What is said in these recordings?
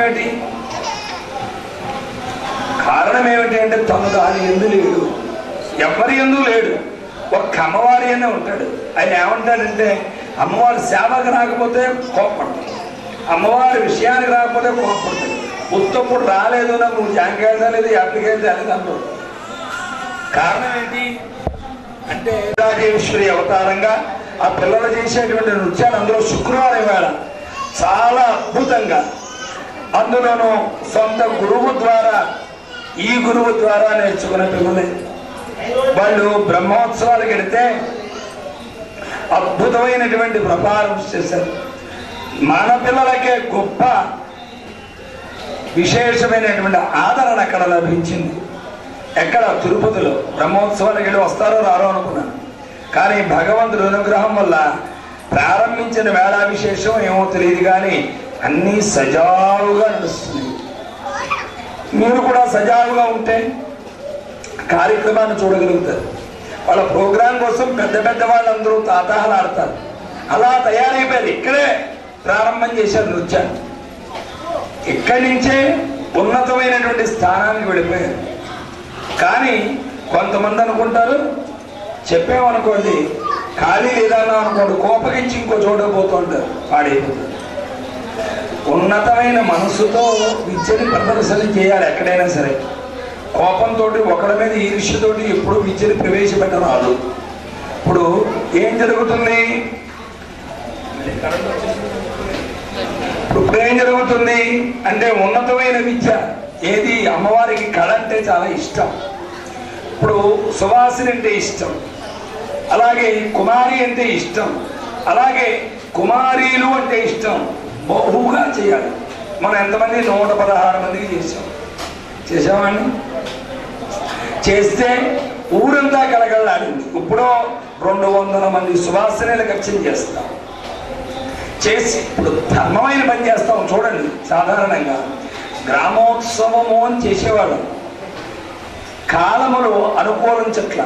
ఏమిటి? కారణం ఏమిటి అంటే తను దాని ఎందు లేడు, ఎవరి ఎందు లేడు, ఒక్క అమ్మవారి అనే ఉంటాడు. ఆయన ఏమంటాడంటే అమ్మవారి సేవకు రాకపోతే కోపడతాడు, అమ్మవారి విషయానికి రాకపోతే కోపడతాడు. ఉత్తప్పుడు రాలేదు నాకు, నువ్వు జాంకాయ రాలేదు, యాప్లికాయ రాలేదు అన్నాడు. కారణం ఏంటి అంటే రాజేశ్వరి అవతారంగా ఆ పిల్లలు చేసేటువంటి నృత్యాలు అందులో శుక్రవారం వేళ చాలా అద్భుతంగా, అందులోనూ సొంత గురువు ద్వారా ఈ గురువు ద్వారా నేర్చుకున్న పిల్లలే. వాళ్ళు బ్రహ్మోత్సవాలకు వెళితే అద్భుతమైనటువంటి ప్రపారం చేశారు. మన పిల్లలకే గొప్ప విశేషమైనటువంటి ఆదరణ అక్కడ లభించింది. ఎక్కడ? తిరుపతిలో. బ్రహ్మోత్సవాలకు వెళ్ళి వస్తారో రారో అనుకున్నాను, కానీ భగవంతుడి అనుగ్రహం వల్ల ప్రారంభించిన వేళా విశేషం ఏమో తెలియదు, కానీ అన్నీ సజావుగా నడుస్తున్నాయి. మీరు కూడా సజావుగా ఉంటే కార్యక్రమాన్ని చూడగలుగుతారు. వాళ్ళ ప్రోగ్రాం కోసం పెద్ద పెద్ద వాళ్ళందరూ తాతాహలాడతారు. అలా తయారైపోయారు. ఇక్కడే ప్రారంభం చేశారు నృత్యాన్ని, ఇక్కడి నుంచే ఉన్నతమైనటువంటి స్థానానికి వెళ్ళిపోయారు. కానీ కొంతమంది అనుకుంటారు, చెప్పామనుకోండి ఖాళీ లేదన్నా అనుకోండి, కోపగించి ఇంకో చోట పోతుంటారు, పాడైపోతారు. ఉన్నతమైన మనసుతో విద్యని ప్రదర్శన చేయాలి ఎక్కడైనా సరే. కోపంతో ఒకరి మీద ఈర్ష్యతోటి ఎప్పుడు విద్యని ప్రవేశపెట్టరాదు. ఇప్పుడు ఏం జరుగుతుంది? ఇప్పుడు ఏం జరుగుతుంది అంటే ఉన్నతమైన విద్య ఏది? అమ్మవారికి కళ అంటే చాలా ఇష్టం. ఇప్పుడు సువాసిని అంటే ఇష్టం, అలాగే కుమారి అంటే ఇష్టం, అలాగే కుమారీలు అంటే ఇష్టం. బహుగా చేయాలి. మనం ఎంతమంది? 116 మందికి చేసామండి. చేస్తే ఊరంతా కలగలాడింది. ఇప్పుడు 200 మంది సువాసనలు ఖర్చు చేస్తాం. చేసి ఇప్పుడు ధర్మమైన పని చేస్తాం. చూడండి, సాధారణంగా గ్రామోత్సవము అని చేసేవాళ్ళం. కాలములు అనుకూలించట్ల,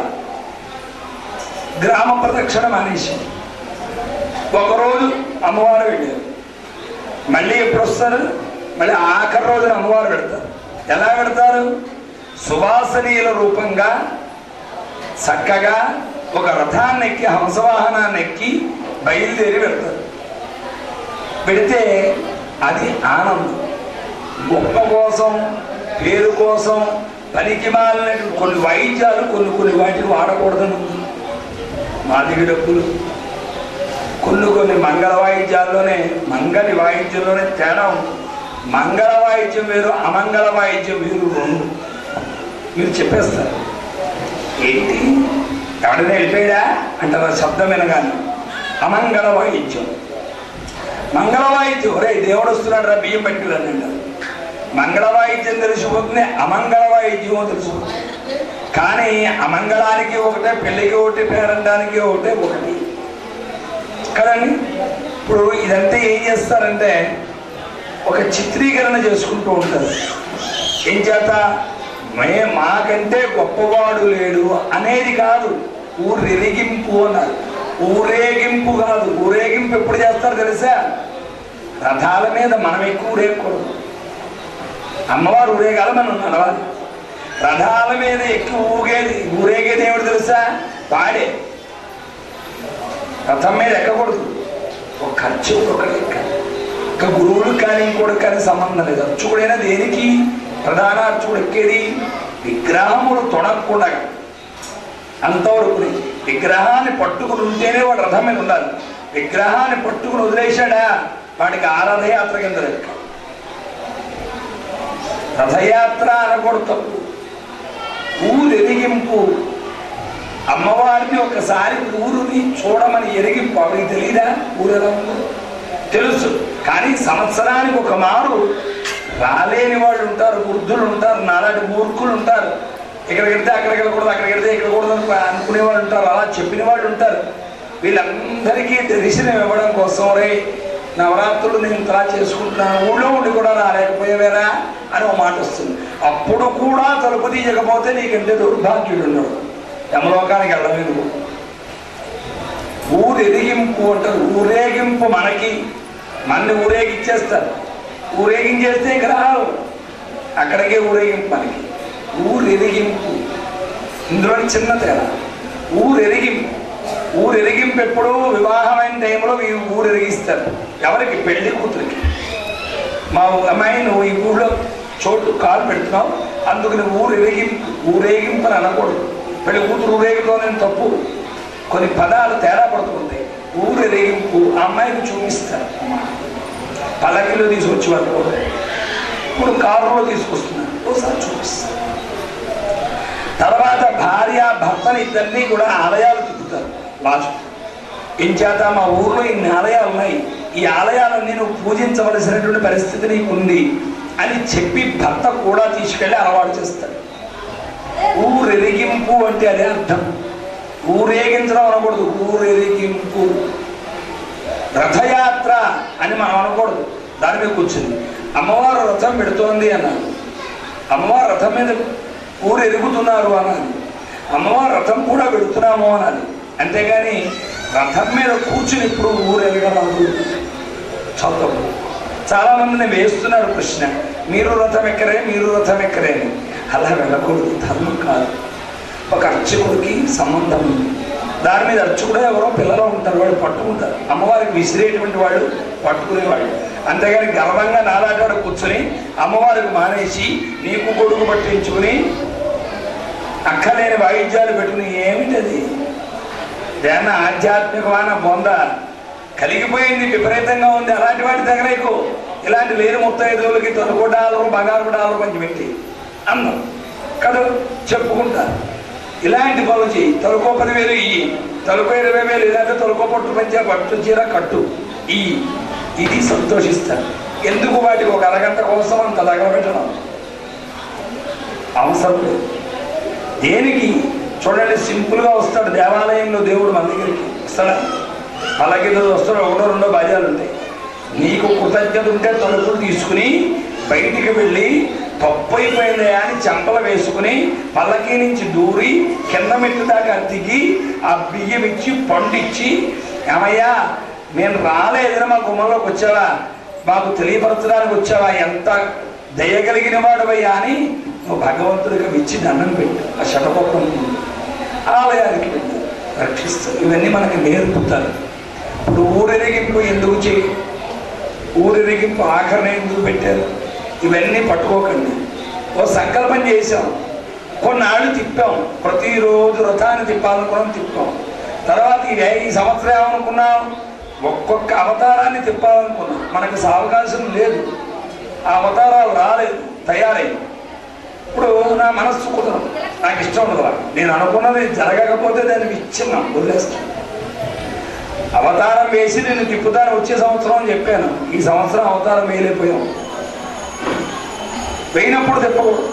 గ్రామ ప్రదక్షిణ మానేసి ఒకరోజు అమ్మవారు వెళ్ళారు, మళ్ళీ ఎప్పుడు వస్తారు? మళ్ళీ ఆఖరి రోజున అమ్మవారు పెడతారు. ఎలా పెడతారు? సువాసనీయుల రూపంగా చక్కగా ఒక రథాన్ని ఎక్కి, హంసవాహనాన్ని ఎక్కి బయలుదేరి పెడతారు. పెడితే అది ఆనందం. గొప్ప కోసం, పేరు కోసం పనికి మాలినట్టు కొన్ని వాయిద్యాలు కొన్ని వాటిని వాడకూడదని ఉంది. మాదిరి డబ్బులు కొన్ని మంగళ వాయిద్యాల్లోనే, మంగళి వాయిద్యంలోనే తేడా ఉంది. మంగళ వాయిద్యం వేరు, అమంగళ వాయిద్యం వేరు, రెండు. మీరు చెప్పేస్తారు, ఏంటి ఎవడైనా వెళ్ళిపోయాడా అంటారు శబ్దం వినగానే. అమంగళ వాయిద్యం, మంగళ వాయిద్యం, రే దేవుడు వస్తున్నాడు రా బియ్యం పట్టుకురాని అంటారు. మంగళ వాయిద్యం తెలిసిపోతుంది, అమంగళ వాయిద్యం తెలిసిపోతుంది. కానీ అమంగళానికి ఒకటే, పెళ్లికి ఒకటి, పేరండానికి ఒకటి కదండి. ఇప్పుడు ఇదంతా ఏం చేస్తారంటే ఒక చిత్రీకరణ చేసుకుంటూ ఉంటారు. ఏం చేత? మాకంటే గొప్పవాడు లేడు అనేది కాదు, ఊరెరిగింపు అన్నారు. ఊరేగింపు కాదు. ఊరేగింపు ఎప్పుడు చేస్తారు తెలుసా? రథాల మీద మనం ఎక్కువ ఊరేగకూడదు. అమ్మవారు ఊరేగాల, మనం నడవాలి. రథాల మీద ఎక్కువ ఊరేగేది ఏమిటి తెలుసా? వాడే. రథం మీద ఎక్కకూడదు. ఒక ఖర్చు ఒకటి ఎక్కాలి. ఒక గురువులకు కానీ ఇంకోటి కానీ సంబంధం లేదు. అర్చుకుడైనా దేనికి? ప్రధాన అర్చుకుడు ఎక్కేది విగ్రహములు తొడగకుండా అంతవరకు. విగ్రహాన్ని పట్టుకుని ఉంటేనే వాడు రథం మీద ఉండాలి. విగ్రహాన్ని పట్టుకుని వదిలేశాడా వాడికి ఆరాధయాత్ర కింద లెక్క. రథయాత్ర అనకూడదు. ఊరెరిగింపు, అమ్మవారిని ఒకసారి ఊరుని చూడమని ఎరిగింపు. ఆవిడికి తెలియదా ఊరెలా ఉందో? తెలుసు. కానీ సంవత్సరానికి ఒక మారు రాలేని వాళ్ళు ఉంటారు, వృద్ధులు ఉంటారు, నాలాంటి మూర్ఖులు ఉంటారు. ఇక్కడికి వెళ్తే అక్కడికి వెళ్ళకూడదు, అక్కడికి వెళ్తే ఇక్కడ కూడదు అనుకునే వాళ్ళు ఉంటారు, అలా చెప్పిన వాళ్ళు ఉంటారు. వీళ్ళందరికీ దర్శనం ఇవ్వడం కోసం, రే నవరాత్రులు నేను ఇలా చేసుకుంటున్నాను, ఊళ్ళో ఉండి కూడా రాలేకపోయేవేరా అని ఒక మాట వస్తుంది. అప్పుడు కూడా తలుపు తీయకపోతే నీకంటే దౌర్భాగ్యుడు ఉన్నాడు, యమలోకానికి వెళ్ళలేదు. ఊరెరిగింపు అంటారు. ఊరేగింపు మనకి, మన్ని ఊరేగిచ్చేస్తారు. ఊరేగించేస్తే ఇక రావు, అక్కడికే ఊరేగింపు. మనకి ఊరెరిగింపు, ఇందులోని చిన్న తేడా. ఊరెరిగింపు ఎప్పుడు వివాహమైన టైంలో ఈ ఊరెరిగిస్తారు. ఎవరికి? పెళ్లి కూతురికి. మా అమ్మాయి నువ్వు ఈ ఊళ్ళో చోటు కాలు పెడుతున్నావు, అందుకు నువ్వు ఊరేగింపు అని అనకూడదు. పెళ్లి కూతురు ఊరేగుతోనే తప్పు. కొన్ని పదాలు తేడా పడుతుంటాయి. ఊరేగింపు అమ్మాయికి చూపిస్తారు. పల్లకిలో తీసుకొచ్చేవారు, ఇప్పుడు కారులో తీసుకొస్తున్నారు, ఒకసారి చూపిస్తారు. తర్వాత భార్య భర్తని ఇద్దరినీ కూడా ఆలయాలు తిప్పుతారు. లాస్ట్ ఇంచేత మా ఊర్లో ఇన్ని ఆలయాలు ఉన్నాయి, ఈ ఆలయాలన్నీ నువ్వు పూజించవలసినటువంటి పరిస్థితి నీకు ఉంది అని చెప్పి భర్త కూడా తీసుకెళ్ళి అలవాటు చేస్తాడు. ఊరెరిగింపు అంటే అదే అర్థం. ఊరేగించడం అనకూడదు, ఊరెరిగింపు. రథయాత్ర అని మనం అనకూడదు, దాని మీద కూర్చుంది. అమ్మవారు రథం పెడుతోంది అన్నారు, అమ్మవారు రథం మీద ఊరెరుగుతున్నారు అనాలి, అమ్మవారు రథం కూడా పెడుతున్నాము అనాలి. అంతేగాని రథం మీద కూర్చుని ఇప్పుడు ఊరెరగరాదు. చదువు చాలా మందిని వేస్తున్నారు ప్రశ్న, మీరు రథం ఎక్కరే, మీరు రథం ఎక్కరే అని. అలా వెళ్ళకూడదు, ధర్మం కాదు. ఒక అర్చకుడికి సంబంధం ఉంది, దాని మీద అర్చకుడు ఎవరో పిల్లలు ఉంటారు, వాళ్ళు పట్టుకుంటారు. అమ్మవారికి విసిరేటువంటి వాళ్ళు పట్టుకునేవాళ్ళు. అంతేగాని గర్వంగా నాలాటాడు కూర్చొని అమ్మవారికి మానేసి నీకు కొడుకు పట్టించుకుని అక్కలేని వాయిద్యాలు పెట్టుకుని ఏమిటది? ఏమన్నా ఆధ్యాత్మికమైన బొంద కలిగిపోయింది, విపరీతంగా ఉంది. అలాంటి వాటి దగ్గరకు ఇలాంటి లేని ముత్తైదువులకి తొలుకో డాలరు, బంగారు డాలరు కొంచెం పెట్టి అన్నం కదా చెప్పుకుంటారు. ఇలాంటి పనులు చేయి, తొలుకో 10,000 ఇయ్యి, తొలుకో 20,000, ఇలాంటి తొలుకో పట్టు చీర కట్టు ఇయ్యి, ఇది సంతోషిస్తారు. ఎందుకు వాటికి ఒక అరగంట కోసం అంత తగలబెట్టడం అవసరం లేదు. దేనికి? చూడండి, సింపుల్గా వస్తాడు దేవాలయంలో దేవుడు మన దగ్గరికి వస్తాడా? అలాగే వస్తాడు, 1-2 బాధ్యాలు ఉంటాయి. నీకు కృతజ్ఞత ఉంటే తలుపులు తీసుకుని బయటికి వెళ్ళి తప్పు అయిపోయిందా అని చెంపలు వేసుకుని పల్లకి నుంచి దూరి కింద మెట్టు దాకా దిగి ఆ బియ్యం ఇచ్చి పండిచ్చి, ఏమయ్యా నేను రాలేదని మా గుమ్మంలోకి వచ్చావా, మాకు తెలియపరచడానికి వచ్చావా, ఎంత దయగలిగిన వాడువయ్యా అని నువ్వు భగవంతుడికి ఇచ్చి దండం పెట్టు. ఆ శటకొప్పం ఆలయానికి వెళ్ళి రక్షిస్తారు. ఇవన్నీ మనకి నేర్పుతారు. ఇప్పుడు ఊరెరిగింపు ఎందుకు చేయి, ఊరెరిగింపు ఆఖరణ ఎందుకు పెట్టారు, ఇవన్నీ పట్టుకోకండి. ఓ సంకల్పం చేసాం, కొన్నాళ్ళు తిప్పాం, ప్రతిరోజు రథాన్ని తిప్పాలనుకున్నాం, తిప్పాం. తర్వాత ఈ సంవత్సరం ఏమనుకున్నాం, ఒక్కొక్క అవతారాన్ని తిప్పాలనుకున్నాం. మనకు అవకాశం లేదు, ఆ అవతారాలు రాలేదు, తయారయ్యి. ఇప్పుడు నా మనస్సు కుదరదు, నాకు ఇష్టం ఉండదు, నేను అనుకున్నది జరగకపోతే దానికి ఇచ్చిన్నాం, వదిలేస్తాను. అవతారం వేసి నేను తిప్పుతాను వచ్చే సంవత్సరం అని చెప్పాను, ఈ సంవత్సరం అవతారం వేయలేకపోయాం. వేయినప్పుడు తిప్పకూడదు,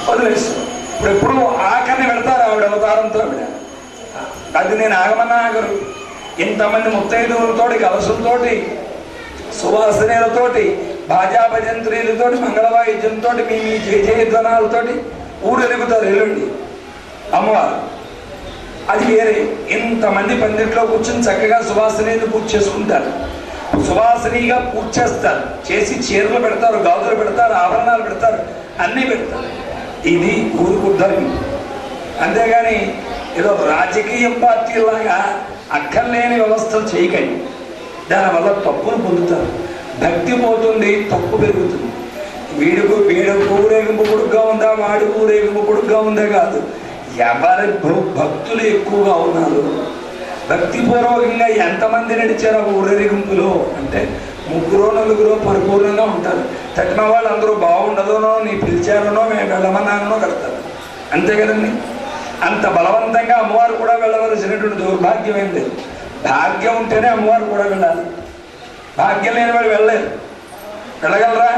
వదిలేస్తాం. ఇప్పుడు ఎప్పుడు ఆఖరిని పెడతారు ఆవిడ అవతారంతో. ఆవిడ అది నేను ఆగమన్నా ఆగరు. ఇంతమంది ముత్తైదువులతోటి, కలసులతోటి, సువాసనలతోటి, భాజా భజంత్రీలతోటి, మంగళవాయిద్యంతో, మీ జయధ్వనాలతోటి ఊరెరుగుతారు ఎల్లుండి అమ్మవారు. అది వేరే. ఇంతమంది పందిట్లో కూర్చొని చక్కగా సువాసనీని పూజ చేసుకుంటారు, సువాసనీగా పూజ చేస్తారు, చేసి చీరలు పెడతారు, గాజులు పెడతారు, ఆభరణాలు పెడతారు, అన్నీ పెడతారు. ఇది ఊరుకు ధర్మం. అంతేగాని ఏదో రాజకీయ పార్టీలాగా అక్కర్లేని వ్యవస్థలు చేయకండి, దానివల్ల తప్పును పొందుతారు. భక్తి పోతుంది, తప్పు పెరుగుతుంది. వీడికి ఊరేగింపు పొడుగ్గా ఉందా, వాడి ఊరేగింపు పొడుగ్గా ఉందా కాదు, ఎవరి భక్తులు ఎక్కువగా ఉన్నారు. భక్తిపూర్వకంగా ఎంతమంది నడిచారు ఊరేగింపులో అంటే 3-4 పరిపూర్ణంగా ఉంటారు. తట్టిన వాళ్ళు అందరూ బాగుండదునో, నీ పిలిచారనో, మేము వెళ్ళమన్నానో కడతారు, అంతే కదండి. అంత బలవంతంగా అమ్మవారు కూడా వెళ్ళవలసినటువంటి దౌర్భాగ్యం ఏం లేదు. భాగ్యం ఉంటేనే అమ్మవారు కూడా వెళ్ళాలి, భాగ్యం లేని వాడు వెళ్ళలేరు. వెళ్ళగలరా?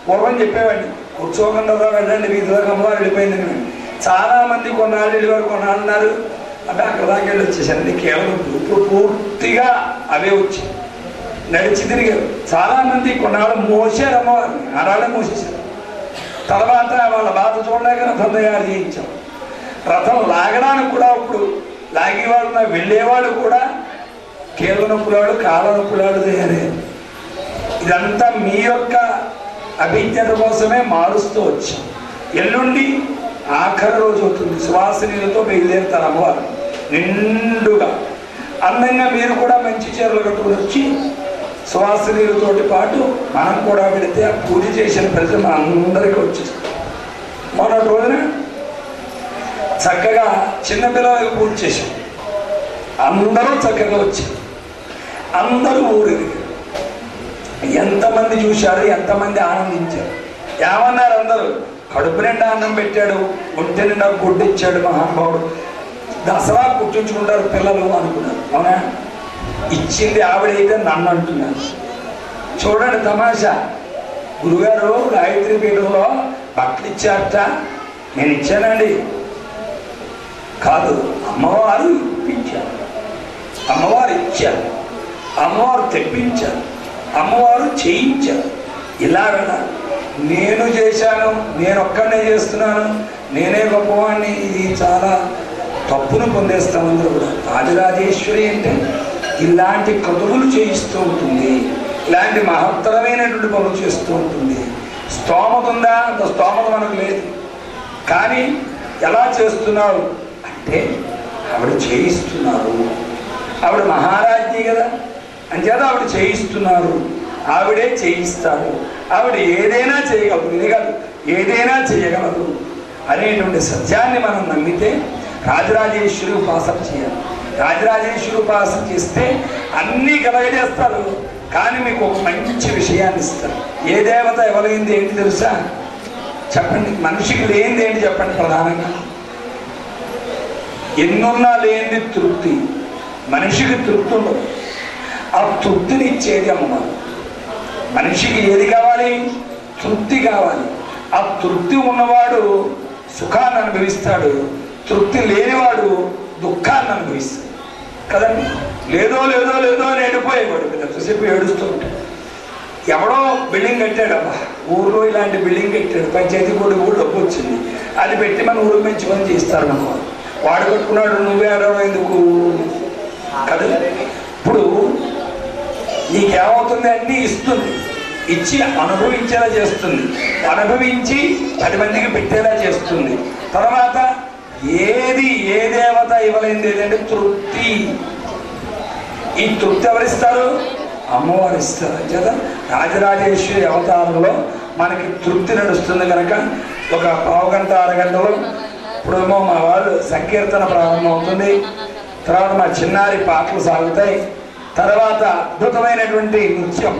పూర్వం చెప్పేవాడిని, కూర్చోకుండా వెళ్ళండి, వీధిలోకి అమ్మవారు వెళ్ళిపోయిందని. చాలామంది కొన్నాళ్ళు వెళ్ళేవారు, కొన్నాళ్ళు అన్నారు, అంటే అక్కడ దాకా వెళ్ళి వచ్చేసండి కేవలం. ఇప్పుడు పూర్తిగా అవే వచ్చి నడిచి తిరిగారు. చాలామంది కొన్నాళ్ళు మోసారు అమ్మవారిని, ఆడాళ్ళే మోసేశారు. తర్వాత వాళ్ళ బాధ చూడలేక రథం తయారు చేయించాం. రథం లాగడానికి కూడా ఇప్పుడు లాగేవాళ్ళు, వెళ్ళేవాళ్ళు కూడా కీళ్ళ నొప్పులాడు, కాళ్ళ నొప్పులాడు తయారయ్యారు. ఇదంతా మీ యొక్క అభిజ్ఞత కోసమే మారుస్తూ వచ్చాం. ఎల్లుండి ఆఖరి రోజు అవుతుంది. సువాసినిలతో బయలుదేరుతారు అమ్మవారు నిండుగా. అందంగా మీరు కూడా మంచి చీరలు కట్టుకుని వచ్చి సువాసినిలతోటి పాటు మనం కూడా వెళితే ఆ పూజ చేసిన ప్రజలు మన అందరికీ వచ్చేస్తారు. మొన్నటి రోజున చక్కగా చిన్నపిల్లలకు పూజ చేశాం. అందరూ చక్కగా వచ్చారు. అందరూ ఊరిది. ఎంతమంది చూశారు, ఎంతమంది ఆనందించారు. ఏమన్నారు అందరూ? కడుపు నిండా అన్నం పెట్టాడు, ఒంటి నిండా గుడ్డు ఇచ్చాడు మహానుభావుడు, దసరా కుట్టించుకుంటారు పిల్లలు అనుకున్నారు. అవునా? ఇచ్చింది ఆవిడైతే నన్ను అంటున్నారు. చూడండి తమాషా. గురుగారు గాయత్రి పీఠంలో బట్టలు ఇచ్చారట. నేను ఇచ్చానండి కాదు, అమ్మవారు ఇప్పించారు, అమ్మవారు ఇచ్చారు, అమ్మవారు తెప్పించారు, అమ్మవారు చేయించారు. ఇలాగనా నేను చేశాను, నేను ఒక్కడనే చేస్తున్నాను, నేనే గొప్పవాడిని, ఇది చాలా తప్పును పొందేస్తాం అందరూ కూడా. రాజరాజేశ్వరి అంటే ఇలాంటి క్రతువులు చేయిస్తూ ఉంటుంది, ఇలాంటి మహత్తరమైనటువంటి పనులు చేస్తూ ఉంటుంది. స్తోమత ఉందా? అంత స్తోమత మనకు లేదు. కానీ ఎలా చేస్తున్నారు అంటే ఆవిడ చేయిస్తున్నారు. ఆవిడ మహారాజ్ఞి కదా, అంచేత ఆవిడ చేయిస్తున్నారు, ఆవిడే చేయిస్తారు, ఆవిడ ఏదైనా చేయగలదు, ఇది కాదు ఏదైనా చేయగలదు అనేటువంటి సత్యాన్ని మనం నమ్మితే రాజరాజేశ్వరి ఉపాసన చేయాలి. రాజరాజేశ్వరి ఉపాసన చేస్తే అన్నీ కలగజేస్తారు. కానీ మీకు ఒక మంచి విషయాన్ని ఇస్తారు. ఏ దేవత ఎవరైంది ఏంటి తెలుసా? చెప్పండి. మనిషికి లేనిది ఏంటి చెప్పండి? ప్రధానంగా ఎన్నున్నా లేనిది తృప్తి. మనిషికి తృప్తి ఉండదు. ఆ తృప్తిని ఇచ్చేది అమ్మవారు. మనిషికి ఏది కావాలి? తృప్తి కావాలి. ఆ తృప్తి ఉన్నవాడు సుఖాన్ని అనుభవిస్తాడు, తృప్తి లేనివాడు దుఃఖాన్ని అనుభవిస్తాడు కదండి. లేదో లేదో లేదో అని ఎండిపోయేవాడు ఎంతసేపు ఏడుస్తూ ఉంటాడు. ఎవడో బిల్డింగ్ కట్టాడమ్మా, ఊర్లో ఇలాంటి బిల్డింగ్ కట్టాడు, పంచాయతీ కూడా కూడా డబ్బు వచ్చింది, అది పెట్టి మన ఊరు మంచి పని చేస్తారు అన్నమాట. వాడు కట్టుకున్నాడు, నువ్వే ఆడడం ఎందుకు కదా. ఇప్పుడు నీకేమవుతుంది? అన్నీ ఇస్తుంది, ఇచ్చి అనుభవించేలా చేస్తుంది, అనుభవించి 10 మందికి పెట్టేలా చేస్తుంది. తర్వాత ఏది ఏ దేవత ఇవ్వలేనిది ఏదంటే తృప్తి. ఈ తృప్తి ఎవరిస్తారు? అమ్మవారు ఇస్తారు. చేత రాజరాజేశ్వరి అవతారంలో మనకి తృప్తి నడుస్తుంది కనుక ఒక పావుగంట అరగంటలో ఇప్పుడేమో మా వాళ్ళు సంకీర్తన ప్రారంభం అవుతుంది. తర్వాత మా చిన్నారి పాటలు సాగుతాయి. తర్వాత అద్భుతమైనటువంటి నృత్యం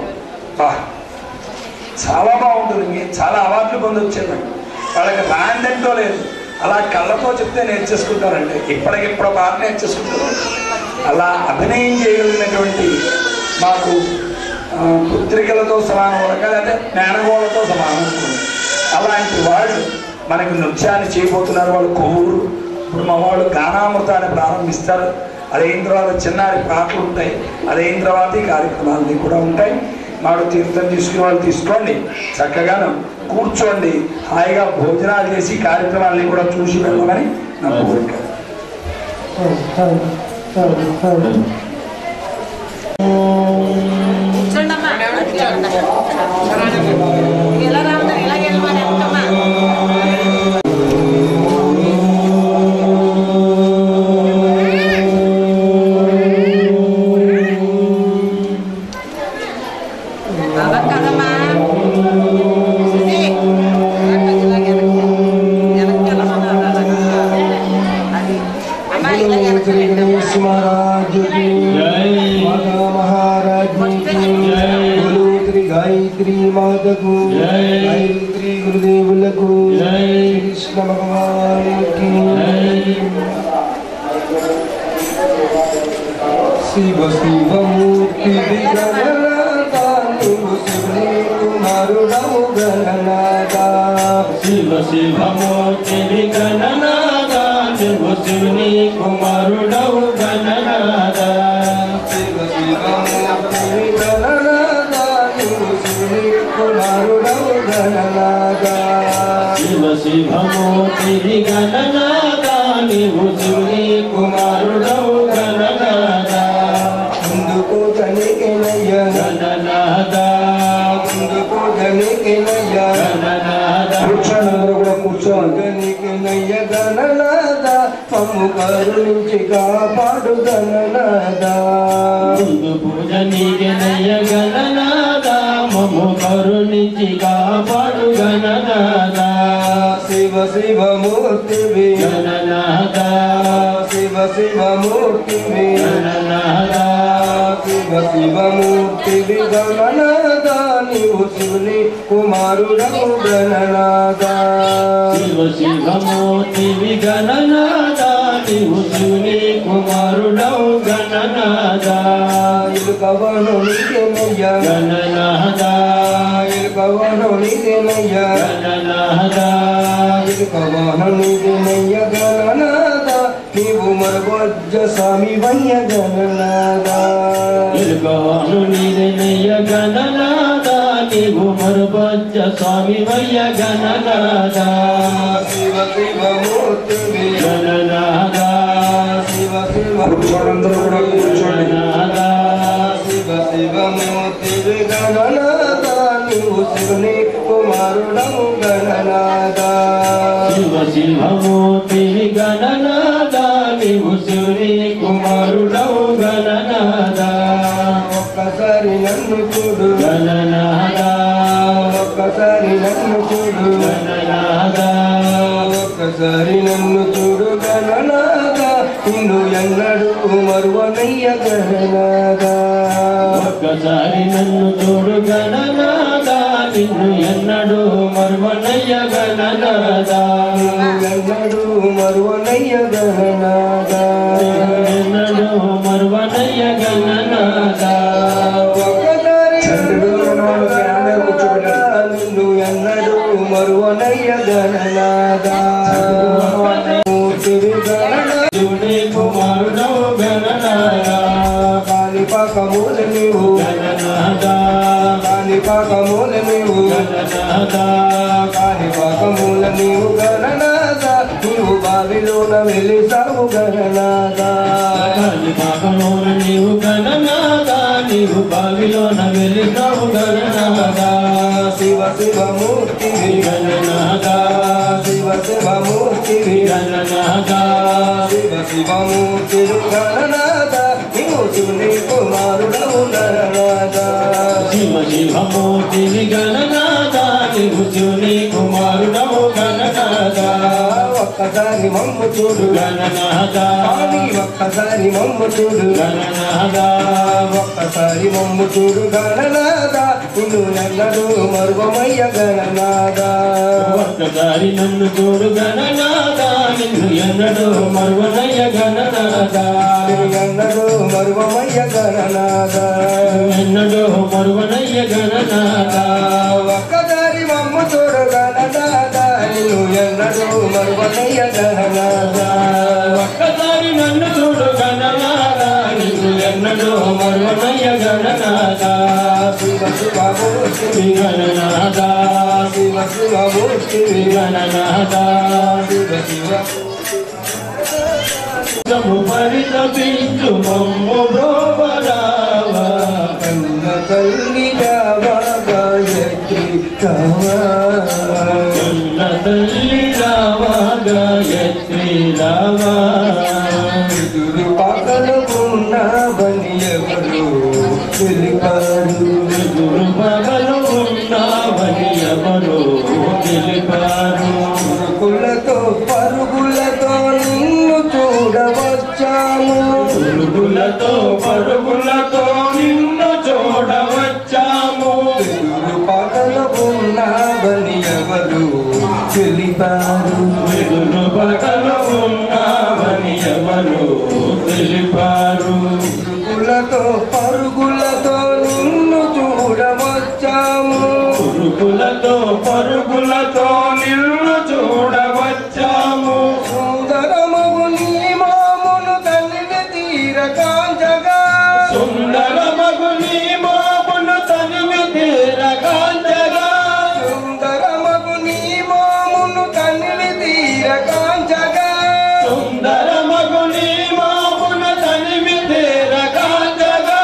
చాలా బాగుంటుంది. మీరు చాలా అవార్డులు పొందొచ్చేదండి. వాళ్ళకి రాందంటో లేదు, అలా కళ్ళతో చెప్తే నేర్చేసుకుంటారండి. ఇప్పటికిప్పుడు బాగా నేర్చేసుకుంటారు. అలా అభినయం చేయగలిగినటువంటి మాకు పుత్రికలతో సమానం లేకపోతే మేనగోళ్ళతో సమానం. అలాంటి వాళ్ళు మనకి నృత్యాన్ని చేయబోతున్నారు. వాళ్ళు కొవ్వూరు. ఇప్పుడు మా వాళ్ళు గానామృతాన్ని ప్రారంభిస్తారు. అదైన తర్వాత చిన్నారి పాటలు ఉంటాయి. అదైన తర్వాత ఈ కార్యక్రమాలన్నీ కూడా ఉంటాయి. మాడు తీర్థం తీసుకునే వాళ్ళు తీసుకోండి, చక్కగా కూర్చోండి, హాయిగా భోజనాలు చేసి కార్యక్రమాలని కూడా చూసి వెళ్ళమని నా కోరిక. गायत्री गुरुदेवुలకు కృష్ణ భగవానుకి శివ శివమూర్తి శివుని కుమారుడము గణనాదా శివ శివమూర్తి గణనాదా శివుని కుమారుడము గణనాదా శివ శివమూర్తి గణనాదా శివుని కుమారుడము గణనాదా శివ శివమూర్తి గణనాదా శివుని కుమారుడము గణనాదా అందుకు తనికెనయ్య గణనాదా నయ్యా కూర్చోండి, అందరూ కూడా కూర్చోండి. నీకు నయ్య గణనాథ మమ్ము కరుణించి కాపాడు గణనాథ. ముందు పూజ నీకే నయ్య గణనాథ మమ్ము కరుణించి కాపాడు గణనాథ. శివ శివమూర్తివి గణనాథ, శివ శివమూర్తివి గణనాథ, శివ శివమూర్తివి గణనాథ. నీవు శివుని కుమారుడవు గణనాథ. శివ శివమూర్తివి గణనాథ, నీవు శివుని కుమారుడవు గణనాథ. ఇలుకవను నీకేనయ్య గణనాథ, ఇలుకవను నీకేనయ్య గణనాథ, ఇలుకవను నీకేనయ్య గణనాథ. నీవు మరవజ్జ స్వామి వయ్య గణనాథ. ఇలుకవను నీదేనయ్య గణనాథ, నీవు మరవజ్జ స్వామి వయ్య గణనాథ. శివ శివమూర్తివి గణనాథ, శివ శివమూర్తివి గణనాథ, శివ శివమూర్తివి గణనాథ. నీవు శివుని కుమారుడవు గణనాథ. శివ శివమూర్తివి గణనాథ, నీవు శివుని కుమారుడవు గణనాథ. ఒక్కసారి నన్ను చూడు గణనాథ, ఒక్కసారి నన్ను చూడు గణనాథ, ఒక్కసారి నన్ను చూడు గణనాథ. నిన్ను ఎన్నడూ మరువనయ్య గణనాథ. ఒక్కసారి నన్ను చూడు గణనాథ, నిన్ను ఎన్నడూ మరువనయ్య గణనాథ. ఎన్నడూ మరువనయ్య గణనాథ, ఎన్నడూ మరువనయ్య గణనాథ. ఒక్కసారి నిన్ను ఎన్నడూ మరువనయ్య గణనాథ. మూర్తివి గణనాథుని కుమారుడవు గణనాథ. కాణిపాకమూల నీవు గణనాథ, కాణిపాకమూల నీవు గణనాథ, కాణిపాకమూల నీవు గణనాథ. నీవు బావిలోన వెలిసావు గణనాథ. కాణిపాకమూల నీవు గణనాథ, నీవు బావిలోన వెలిసావు గణనాథ. శివ శివమూర్తివి గణనాథ, శివ శివమూర్తివి గణనాథ, శివ శివమూర్తివి గణనాథ. నీవు శివుని కుమారుడవు గణనాథ. శివ శివమూర్తివి గణనాథ, నీవు శివుని కుమారుడవు గణనాథ. ఒక్కసారి మమ్ము చూడు గణనాథ, ఒక్కసారి మమ్ము చూడు గణనాథ, ఒక్కసారి మమ్ము చూడు గణనాథ. నిన్ను ఎన్నడూ మరువమయ్య గణనాథ. ఒక్కసారి నన్ను చూడు గణనాథ, నిన్ను ఎన్నడూ మరువనయ్య గణనాథ. ఎన్నడూ మరువమయ్య గణనాథ, ఎన్నడూ మరువనయ్య గణనాథ. ఒక్కసారి మమ్ము చూడు గణనాథ, నిన్ను ఎన్నడూ మరువనయ్య గణనాథ. ఒక్కసారి నన్ను చూడు గణనాథ, నిన్ను ఎన్నడూ మరువనయ్య గణనాథ. శివ శివమూర్తివి గణనాథ, శివ శివమూర్తివి గణనాథ, శివ శివ పరితపించు మమ్ము బ్రోవరావ. కన్న తల్లి రావా గాయత్రి రావా, కన్న తల్లి రావా గాయత్రి రావా. ఎదురు పగలు ఉన్నావని ఎవరు తెలిపారు, ఎదురు పగలు ఉన్నావని ఎవరు తెలిపారు. పురుగులతో పరుగులతో నిన్ను చూడవచ్చాము, పురుగులతో పరుగులతో నిన్ను చూడవచ్చాము. ఎదురు పగలు ఉన్నావని ఎవరు తెలిపారు, ఎదురు పగలు ఉన్నావని ఎవరు తెలిపారు. పురుగులతో పరుగులతో నిన్ను చూడవచ్చాము, పురుగులతో పరుగులతో నిన్ను చూడవచ్చాము. సుందరమగు నీ మామును తనివి తీర కాంచగా, సుందరమగు నీ మామును తనివి తీర కాంచగా, సుందరమగు నీ మామును తనివి తీర కాంచగా, సుందరమగు నీ మామును తనివి తీర కాంచగా.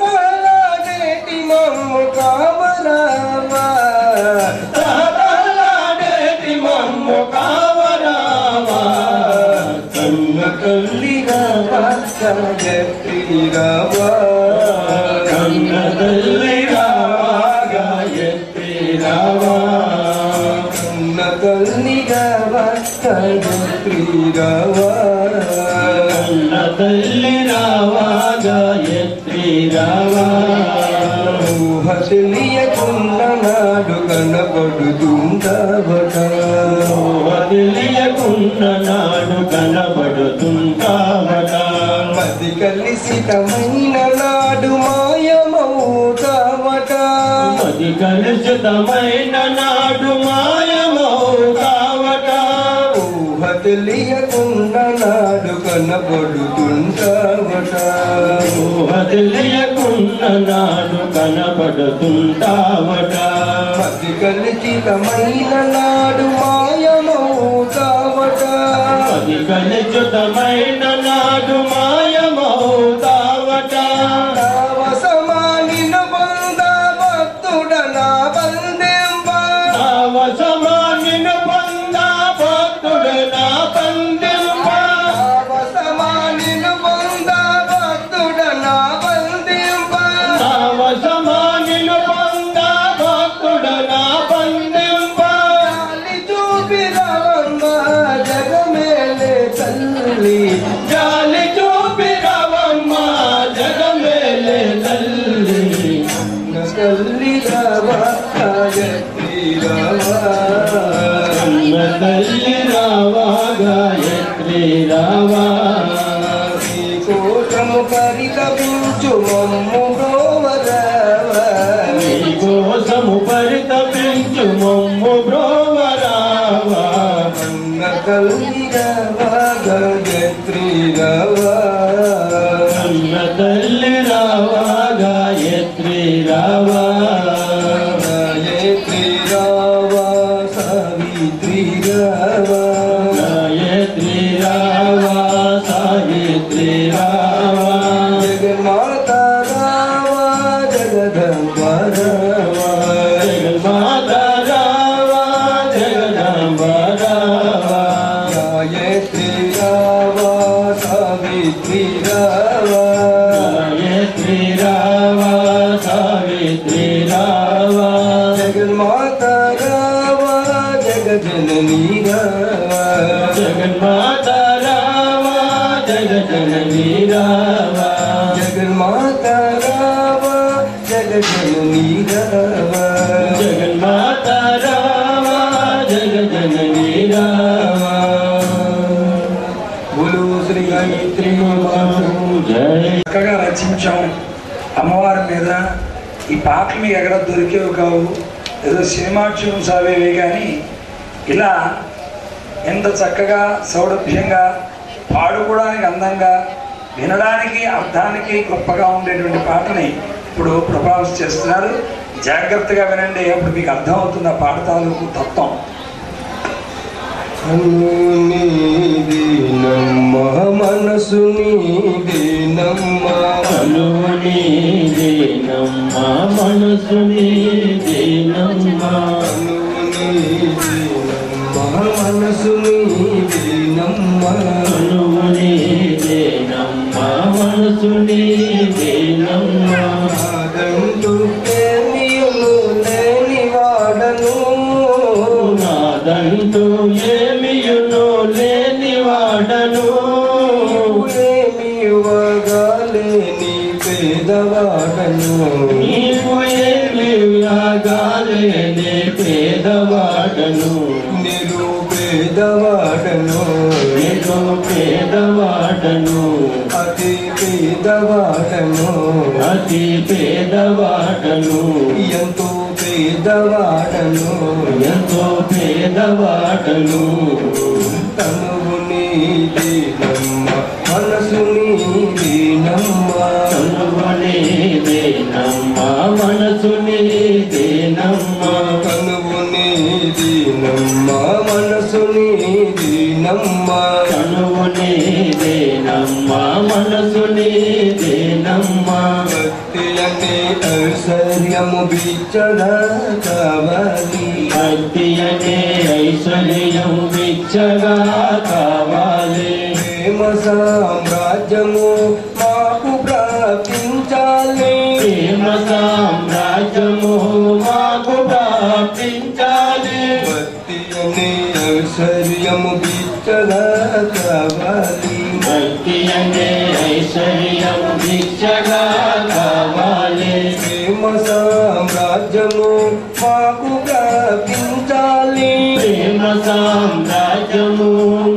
కాదలాగేటి మమ్ము కామరావా, రావా కన్న తల్లి రావా గాయత్రి రావా కన్న తల్లి రావా గాయత్రి రావా ఊహ తెలియకున్న నాడు కనబడుతుంటావట ఊహ తెలియకున్న నాడు కనబడుతుంటావట మది కలిసితమైన నాడు మాయమవుతావట మది కలిసితమైన నాడు మాయమవుతావట ఊహ తెలియకున్న నాడు కనబడుతుంటావట ఊహ తెలియకున్న నాడు కనబడుతుంటావట మది కలిసితమైన నాడు మాయమవుతావట మది కలిసితమైన నాడు మాయమవుతావట నవసమానిన బంద భక్తుడ నా బందెంబ నవసమానిన బంద భక్తుడ నా బందెంబ నవసమానిన బంద భక్తుడ నా బందెంబ నవసమానిన బంద భక్తుడ నా బందెంబ జాలి చూపి రావమ్మ జగమేలే తల్లి జాలి చూపి రావమ్మ జగమేలే తల్లి తల్లి రావా గాయత్రి రావా తల్లి రావా గాయత్రి రావా నీ కోసము పరితపించు మమ్ము బ్రోవరావా నీ కోసము పరితపించు మమ్ము బ్రోవరావా అన్న తల్లి రావా గాయత్రి రావా అన్న తల్లి రావా గాయత్రి రావా గాయత్రి రావా సావిత్రి రావా గాయత్రి రావా సావిత్రి రావా జగన్మాత రావా జగదంబ రావా జగన్మాత రావా జగదంబ రావా గాయత్రి రావా సావిత్రి రావా గాయత్రి రావా సావిత్రి రావా జగన్మాత రావా జగజననీ రావా జగన్మాత రావా జగజననీ రావా జగన్మాత రావా జగజననీ రావా జగన్మాత రావా జగజననీ రావా బోలో శ్రీ గాయత్రి చక్కగా రచించాం అమ్మవారి మీద. ఈ పాటలు మీకు ఎక్కడ దొరికేవి కావు, ఏదో సినిమా ట్యూన్స్ అవేవి, కానీ ఇలా ఎంత చక్కగా సౌలభ్యంగా పాడుకోవడానికి అందంగా వినడానికి అర్థానికి గొప్పగా ఉండేటువంటి పాటని ఇప్పుడు ప్రభావం చేస్తున్నారు. జాగ్రత్తగా వినండి, అప్పుడు మీకు అర్థమవుతుంది ఆ పాట తాలూకు తత్వం. నీదేనమ్మ మనసు నీదేనమ్మ నీదేనమ్మ మనసు నీదేనమ్మ నీదేనమ్మ మనసు నీదేనమ్మ నీదేనమ్మ మనసు నీదేనమ్మ నాదంటూ ఏమియును లేని వాడను నాదంటూ ఏమియును లేని వాడను ఏమి ఇవ్వగాలేని పేదవాడను నీవు ఏమి ఇవ్వగాలేని పేదవాడను నిరుపేదవాడను నిరుపేదవాడను అతి పేదవాడను అతి పేదవాడను ఎంతో పేదవాడను ఎంతో పేదవాడను తనువు నీదేనమ్మ మనసు నీదేనమ్మ తనువు నీదేనమ్మ మనసు నీదేనమ్మ తనువు నీదేనమ్మ మనసు నీదేనమ్మ తనువు నీదేనమ్మ మనసు నీదేనమ్మ భక్తి అనే ఐశ్వర్యము బిచ్చగా కావాలి భక్తి అనే ఐశ్వర్యం బిచ్చగా కావాలి ప్రేమ సామ్రాజ్యము మాకు ప్రాప్తించాలి ప్రేమ సామ్రాజ్యము మాకు ప్రాప్తించాలి ప్రాప్తించాలి. భక్తి అనే ఐశ్వర్యము భిక్షగా కావాలి. భక్తి అనే ఐశ్వర్యము భిక్షగా కావాలి. ప్రేమ సామ్రాజ్యము మాకు ప్రాప్తించాలి. ప్రేమ సామ్రాజ్యము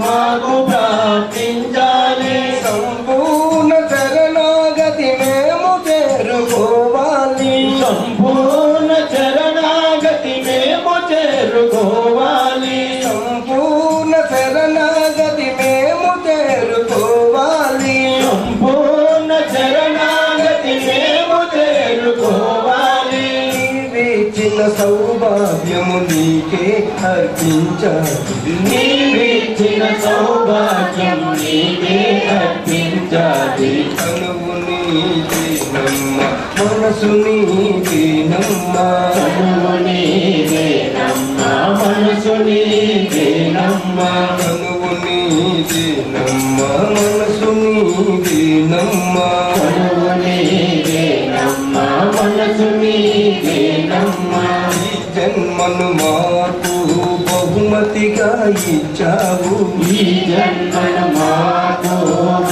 మాకు ప్రాప్తించాలి. సంపూర్ణ శరణాగతి మేము చేరుకోవాలి. సంపూర్ణ శరణాగతి మేము చేరుకోవాలి. సంపూర్ణ శరణాగతి మేము చేరుకోవాలి. సంపూర్ణ శరణాగతి మేము చేరుకోవాలి. నీవిచ్చిన సౌభాగ్యము నీకే అర్పించాలి. నీవిచ్చిన సౌభాగ్యము నీకే అర్పించాలి. కనువు నీదేనమ్మ మనసు నీదేనమ్మ. కనువు నీదేనమ్మ మనసు నీదేనమ్మ. కనువు నీదేనమ్మ మనసు నీదేనమ్మ. కనువు నీదేనమ్మ మనసు నీదేనమ్మ. ఈ జన్మను మాకు బహుమతిగా ఇచ్చావు. ఈ జన్మను మాకు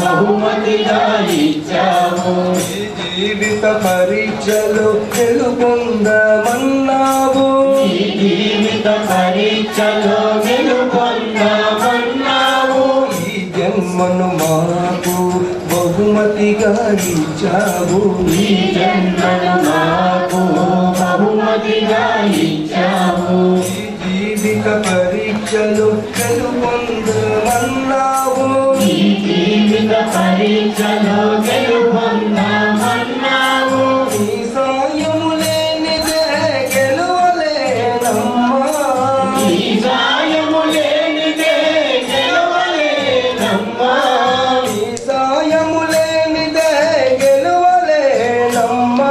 బహుమతిగా ఇచ్చావు. ఈ జీవిత పరీక్షలు గెలుపొందమన్నావు. ఈ జీవిత పరీక్షలు గెలుపొందమన్నావు. ఈ జన్మను మాకు బహుమతిగా ఇచ్చావు. ఈ జన్మను మాకు బహుమతిగా ఇచ్చావు. ఈ జీవిత పరీక్షలు గెలుపొందమన్నావు. ఈ జీవిత పరీక్షలు గెలుపొందమన్నావు. నీ సాయము లేనిదే గెలవలేనమ్మా. నీ సాయము లేనిదే గెలవలేనమ్మా. నీ సాయము లేనిదే గెలవలేనమ్మా.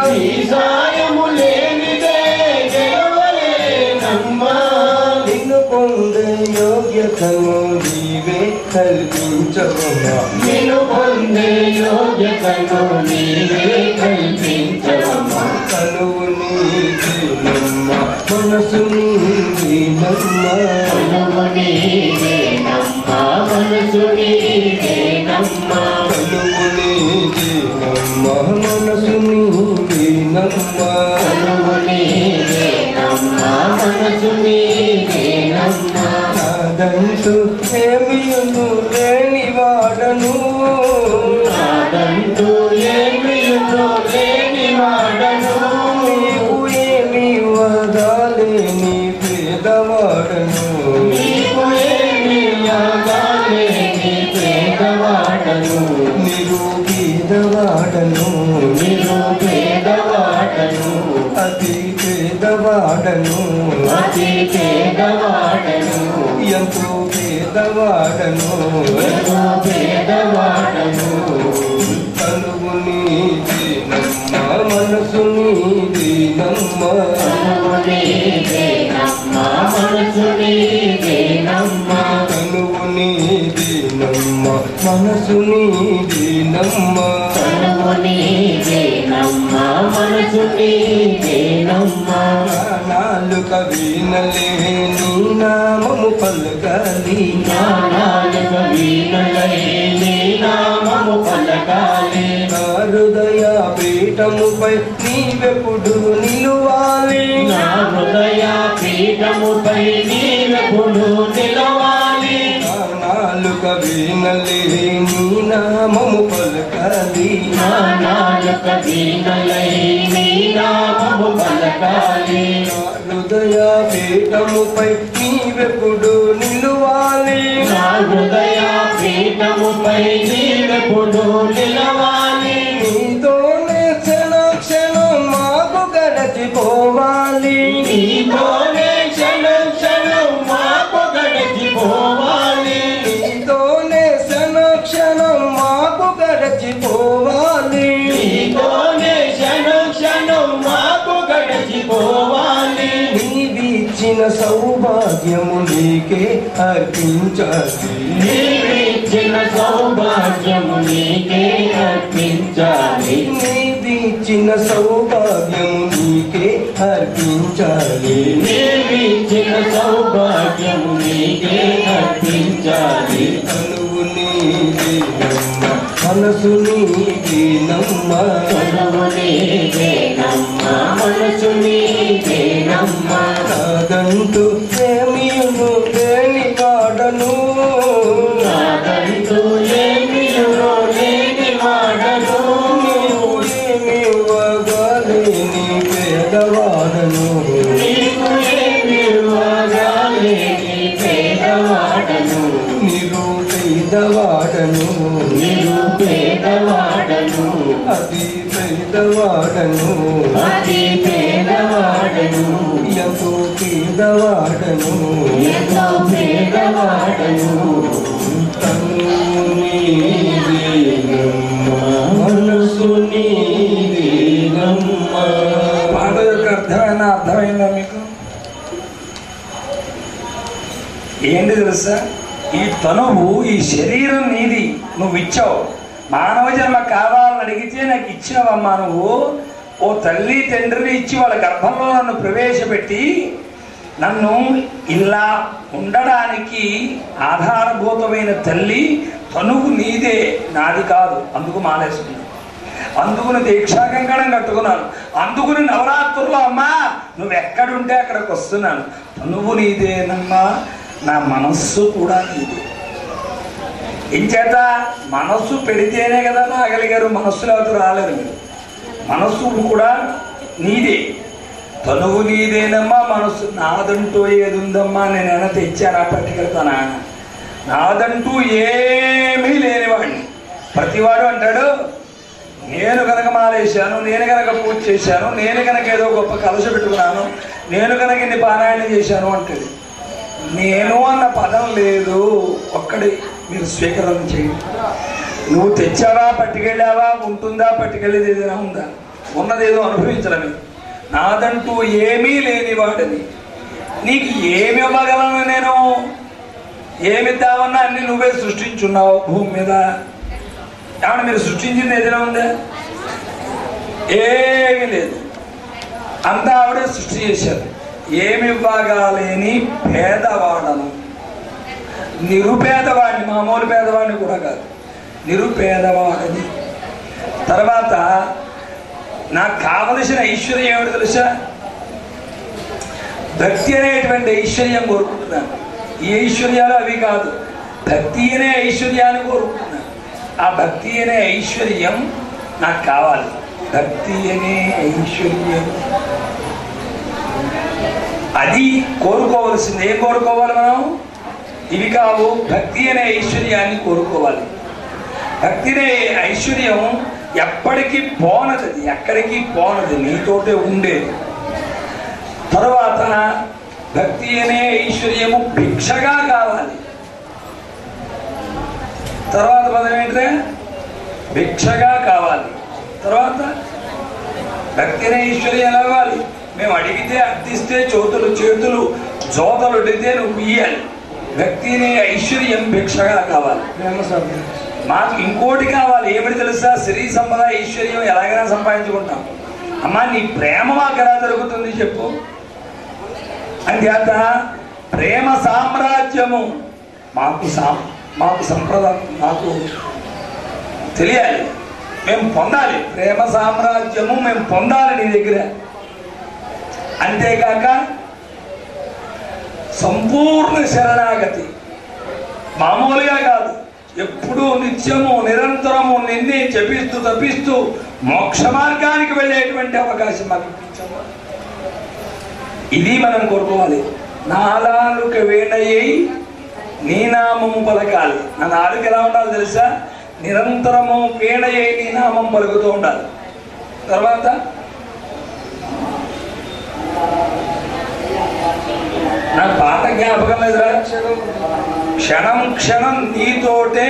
నీ సాయము లేనిదే గెలవలేనమ్మా. నిన్ను పొందే యోగ్యతను నీవే కల్పించవమ్మా. నిన్ను పొందే యోగ్యతను నీవే కల్పించవమ్మా. కనువు నీదేనమ్మ మనసు నీదేనమ్మ. కనువు నీదేనమ్మ మనసు నీదేనమ్మ. కనువు నీదేనమ్మ మనసు నీదేనమ్మ. కనువు నీదేనమ్మ మనసు నీదేనమ్మ. నాదంటూ ఏమియును లేనివాడను. నాదంటూ ఏమియును లేనివాడను. నీవు ఏమి ఇవ్వగాలేని పేదవాడను. నీవు ఏమి ఇవ్వగాలేని పేదవాడను. నిరుపేదవాడను. నిరుపేదవాడను. అతి పేదవాడను. అతి పేదవాడను. ఎంతో పేదవాడను. ఎంతో పేదవాడను. కనువు నీదేనమ్మ మనసు నీదేనమ్మ. కనువు నీదేనమ్మ మనసు నీదేనమ్మ. కనువు నీదేనమ్మ మనసు నీదేనమ్మ. కనువు నీదేనమ్మ మనసు నీదేనమ్మ. నాలుక వీణలే నీ నామము పలకాలి. నాలుక వీణలే నీ నామము పలకాలి. నా హృదయ పీఠముపై నీవెప్పుడు నిలువాలి. నా హృదయ పీఠముపై నీవెప్పుడు నిలవాలి. నాలుక వీణలే నీ నామము పలకాలి. నాలుక వీణలే నీ నామము పలకాలి. హృదయ పీఠముపై నీవెప్పుడు నిలువాలి. నా హృదయ పీఠముపై నీవెప్పుడు నిలవాలి. నీతోనే క్షణ క్షణం మాకు గడచిపోవాలి. నీతోనే క్షణ క్షణం మాకు గడచిపోవాలి. నీతోనే క్షణ క్షణం మాకు గడచిపోవాలి. నీతోనే క్షణ క్షణం మాకు గడచిపోవాలి. నీవిచ్చిన సౌభాగ్యము నీకే అర్పించాలి. నీవిచ్చిన సౌభాగ్యము నీకే అర్పించాలి. నీవిచ్చిన సౌభాగ్యము నీకే అర్పించాలి నీవిచ్చిన సౌభాగ్యము నీకే అర్పించాలి తనువు నీదేనమ్మ మనసు నీదేనమ్మ తనువు నీదేనమ్మ మనసు నీదేనమ్మ నాదంటూ ఏమీను లేని వాడను నాదంటూ ఏమీను లేని వాడను నీవు ఏమి ఇవ్వగలేని పేదవాడను నీకు ఏమి ఇవ్వగలేని పేదవాడను నిరుపేదవాడను నిరుపేదవాడను అతి పేదవాడను అతి పేదవాడను ఎంతో పేదవాడను ఎంతో పేదవాడను తను నీదేనమ్మ మనసు నీదేనమ్మ పాట యొక్క అర్థమైందా మీకు? ఏంటి తెలుసా? ఈ తనువు ఈ శరీరం నీది, నువ్వు ఇచ్చావు. మానవ జన్మ కావాలని అడిగితే నాకు ఇచ్చావమ్మా నువ్వు. ఓ తల్లి తండ్రిని ఇచ్చి వాళ్ళ గర్భంలో నన్ను ప్రవేశపెట్టి నన్ను ఇలా ఉండడానికి ఆధారభూతమైన తల్లి తనువు నీదే, నాది కాదు. అందుకు మానేసుకున్నాను, అందుకుని దీక్షా కంకణం కట్టుకున్నాను, అందుకుని నవరాత్రుల్లో అమ్మా నువ్వు ఎక్కడుంటే అక్కడికి వస్తున్నాను. తనువు నీదేనమ్మా, నా మనస్సు కూడా నీదే. ఇంచేత మనస్సు పెడితేనే కదా రాగలిగారు, మనస్సు లేకపోతే రాలేరు మీరు. మనస్సు కూడా నీదే, తనువు నీదేనమ్మా, మనస్సు నాదంటూ ఏది ఉందమ్మా, నేను ఏమైనా తెచ్చానా పట్టుకెళ్తానా? నాదంటూ ఏమీ లేనివాడిని. ప్రతివాడు అంటాడు నేను కనుక మాలేశాను, నేను కనుక పూజ చేశాను, నేను కనుక ఏదో గొప్ప కలశ పెట్టుకున్నాను, నేను కనుక ఇన్ని పారాయణం చేశాను అంటాడు. నేను అన్న పదం లేదు. ఒక్కడి మీరు స్వీకరణ చేయండి. నువ్వు తెచ్చావా, పట్టుకెళ్ళావా, ఉంటుందా, పట్టుకెళ్ళేది ఏదైనా ఉందా? ఉన్నదేదో అనుభవించడమే. నాదంటూ ఏమీ లేనివాడిని. నీకు ఏమి ఇవ్వగలను నేను? ఏమిద్దామన్నా అన్ని నువ్వే సృష్టించున్నావు భూమి మీద. ఏమన్నా మీరు సృష్టించింది ఏదైనా ఉందా? ఏమీ లేదు, అంతా ఆవిడే సృష్టి చేశారు. ఏమి ఇవ్వగాలేని పేదవాడను, నిరుపేదవాడిని, మామూలు పేదవాడిని కూడా కాదు, నిరుపేదవాడిని. తర్వాత నాకు కావలసిన ఐశ్వర్యం ఏమిటి తెలుసా? భక్తి అనేటువంటి ఐశ్వర్యం కోరుకుంటున్నాను. ఈ ఐశ్వర్యాలు అవి కాదు, భక్తి అనే ఐశ్వర్యాన్ని కోరుకుంటున్నాను. ఆ భక్తి అనే ఐశ్వర్యం నాకు కావాలి. భక్తి అనే ఐశ్వర్యం అది కోరుకోవలసింది. ఏం కోరుకోవాలి మనం? ఇవి కావు, భక్తి అనే ఐశ్వర్యాన్ని కోరుకోవాలి. భక్తి అనే ఐశ్వర్యం ఎప్పటికీ పోనది, ఎక్కడికి పోనది, నీతోటే ఉండేది. తర్వాత భక్తి అనే ఐశ్వర్యము భిక్షగా కావాలి. తర్వాత పదం ఏంటంటే భిక్షగా కావాలి. తర్వాత భక్తి అనే ఐశ్వర్యం ఎలా కావాలి? మేము అడిగితే అర్థిస్తే చేతులు జోతలు అడిగితే నువ్వు ఇయ్యాలి. భక్తి అనే ఐశ్వర్యం భిక్షగా కావాలి. మాకు ఇంకోటి కావాలి. ఏమిటి తెలుసా? శ్రీ సంపద ఐశ్వర్యం ఎలాగైనా సంపాదించుకుంటాం. అమ్మా నీ ప్రేమ మాకు ఎలా దొరుకుతుంది చెప్పు. అంచేత ప్రేమ సామ్రాజ్యము మాకు సంప్రదాయం మాకు తెలియాలి, మేము పొందాలి. ప్రేమ సామ్రాజ్యము మేము పొందాలి నీ దగ్గర. అంతేకాక సంపూర్ణ శరణాగతి, మామూలుగా కాదు, ఎప్పుడూ నిత్యము నిరంతరము నిన్నే జపిస్తూ తప్పిస్తూ మోక్ష మార్గానికి వెళ్ళేటువంటి అవకాశం మాకు ఇప్పించము. ఇది మనం కోరుకోవాలి. నాలుక వేణయ్యి నీ నామము పలకాలి. నా నాలుక ఎలా ఉండాలి తెలుసా? నిరంతరము వేణయ్యి నీ నామం పలుకుతూ ఉండాలి. తర్వాత నాకు పాత జ్ఞాపకం లేదురా. క్షణం క్షణం నీతోటే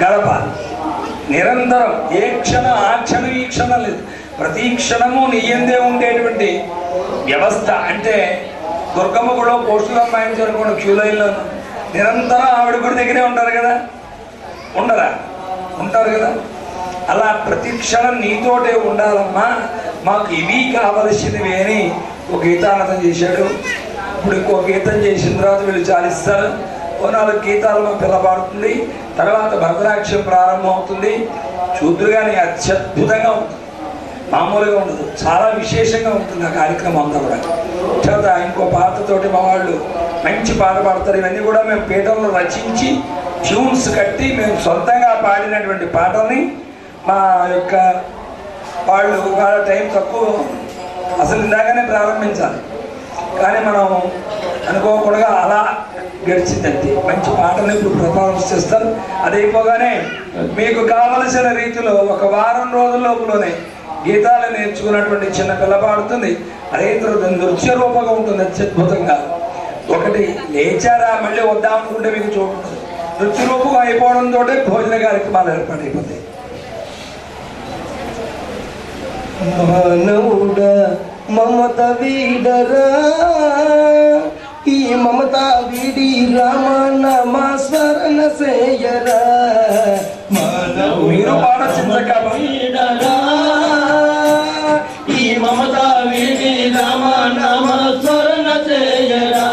గడపాలి. నిరంతరం ఏ క్షణం ఆ క్షణం ఈ క్షణం లేదు, ప్రతి క్షణము నీ యందే ఉండేటువంటి వ్యవస్థ. అంటే దుర్గమ్మ కూడా పోస్టులు అమ్మాయించారనుకోండి, క్యూ లైన్లో నిరంతరం ఆవిడ గుడి దగ్గరే ఉంటారు కదా, ఉండరా? ఉంటారు కదా. అలా ప్రతి క్షణం నీతోటే ఉండాలమ్మా. మాకు ఇవి కావలసినవి అని ఒక గీతానందం చేశాడు. ఇప్పుడు ఇంకో గీతం చేసిన తర్వాత వీళ్ళు చాలిస్తారు. ఓ 4 గీతాలు మా పిల్ల పాడుతుంది. తర్వాత భరతనాట్యం ప్రారంభం అవుతుంది. చూద్దురుగానే అత్యద్భుతంగా ఉంటుంది, మామూలుగా ఉండదు, చాలా విశేషంగా ఉంటుంది ఆ కార్యక్రమం అంతా కూడా. తర్వాత ఇంకో పాటతోటి మా వాళ్ళు మంచి పాట పాడతారు. ఇవన్నీ కూడా మేము పీఠంలో రచించి ట్యూన్స్ కట్టి మేము సొంతంగా పాడినటువంటి పాటల్ని మా యొక్క వాళ్ళు వాళ్ళ టైం తక్కువ, అసలు ఇందాకనే ప్రారంభించాలి కానీ మనం అనుకోకుండా అలా గడిచిందంటే మంచి పాటలు ఇప్పుడు ప్రపాదన చేస్తారు. అది అయిపోగానే మీకు కావలసిన రీతిలో ఒక వారం రోజుల్లోపులోనే గీతాలు నేర్చుకున్నటువంటి చిన్న పిల్ల పాడుతుంది. అదే నృత్య రూపంగా ఉంటుంది అత్యద్భుతంగా. ఒకటి లేచారా మళ్ళీ వద్దామనుకుంటే మీకు చూడండి, నృత్య రూపంగా అయిపోవడంతో భోజన కార్యక్రమాలు ఏర్పాటైపోతాయి. మానవుడా మమత వీడరా, ఈ మమత వీడి రామ నామ స్మరణ చేయరా. మీరు పాడొచ్చిందరా, ఈ మమత వీడి రామ నామ స్మరణ చేయరా.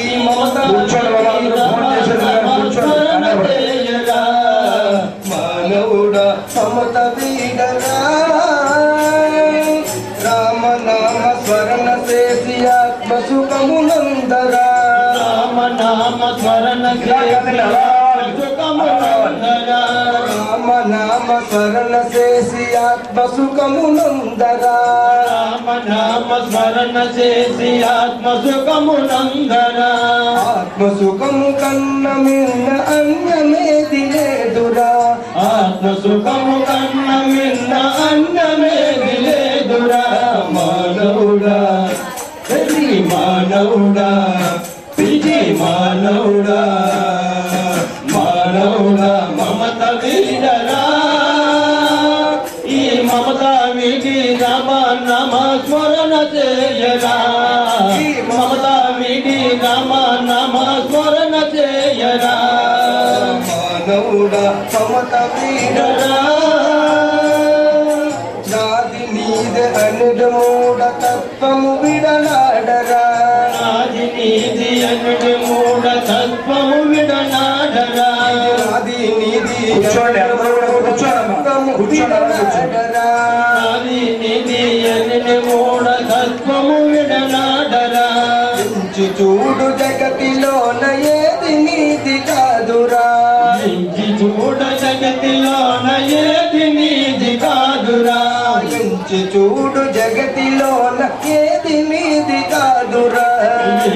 ఈ మమత చేయరా. మానవుడా మమత వీడరా, రామ నామ స్మరణ చేసి ఆత్మ సుఖమునందరా. రామ నామ స్మరణ రామ నామ స్మరణ చేసి ఆత్మ సుఖమునందరా. రామ నామ స్మరణ చేసి ఆత్మ సుఖమునందరా. ఆత్మ సుఖము కన్న మిన్న అన్యమేది లేదురా. ఆత్మ సుఖము కన్న మిన్న అన్నమేది లేదురా. మానవుడా మానవుడా పిజి మానవుడా, మానవుడా మమత వీడరా. ఈ మమత వీడి రామ నామ స్మరణ చేయరా. ఈ మమత వీడి రామ నామ స్మరణ చేయరా. మానవుడా మమత వీడరా, నాది నీదే అనుడు మూఢ తత్వము విడనాడరా. నాది నీది అనుడు మూఢ తత్వము విడనాడరా. నాది నీది కూర్చోండి, అందరూ కూడా కూర్చోండి, విడనాడరా. నాది నీది అనుడు మూఢ తత్వము విడనాడరా. ఎంచి చూడు జగతిలోన ఏది నీది కాదురా. ఎంచి చూడ జగతిలోన ఏది నీది కాదురా. ఎంచి చూడు జగతిలోన ఏది నీది కాదురా.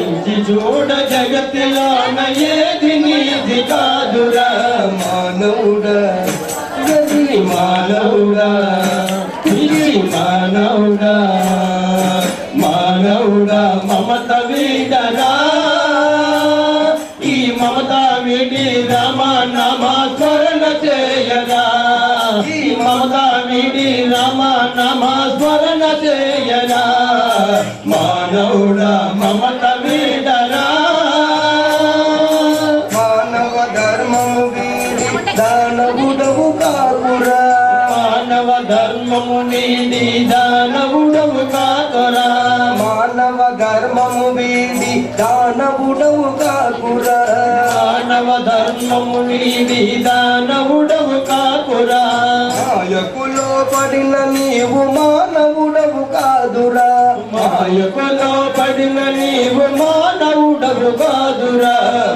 ఎంచి చూడ జగతిలోన ఏది నీది కాదురా. మానవుడా గది మానవుడా ఇది మానవుడా, మానవుడా మమత వీడరా. ఈ మమత వీడి రామ నామ స్మరణ చేయరా. ఈ మమత వీడి రామ నామ స్మరణ చేయరా. మానవుడా మమత వీడరా. మానవ ధర్మము వీడి దానవుడవు కాకురా. మానవ ధర్మము నీడి దానవుడవు కాకురా. మానవ ధర్మము వీడి దానవుడవు కాకురా. మానవ ధర్మము నీడి దానవుడవు కాకురా. మాయకులో పడిన నీవు మానవుడవు కాదురా. మాయకులో పడిన నీవు మానవుడవు కాదురా.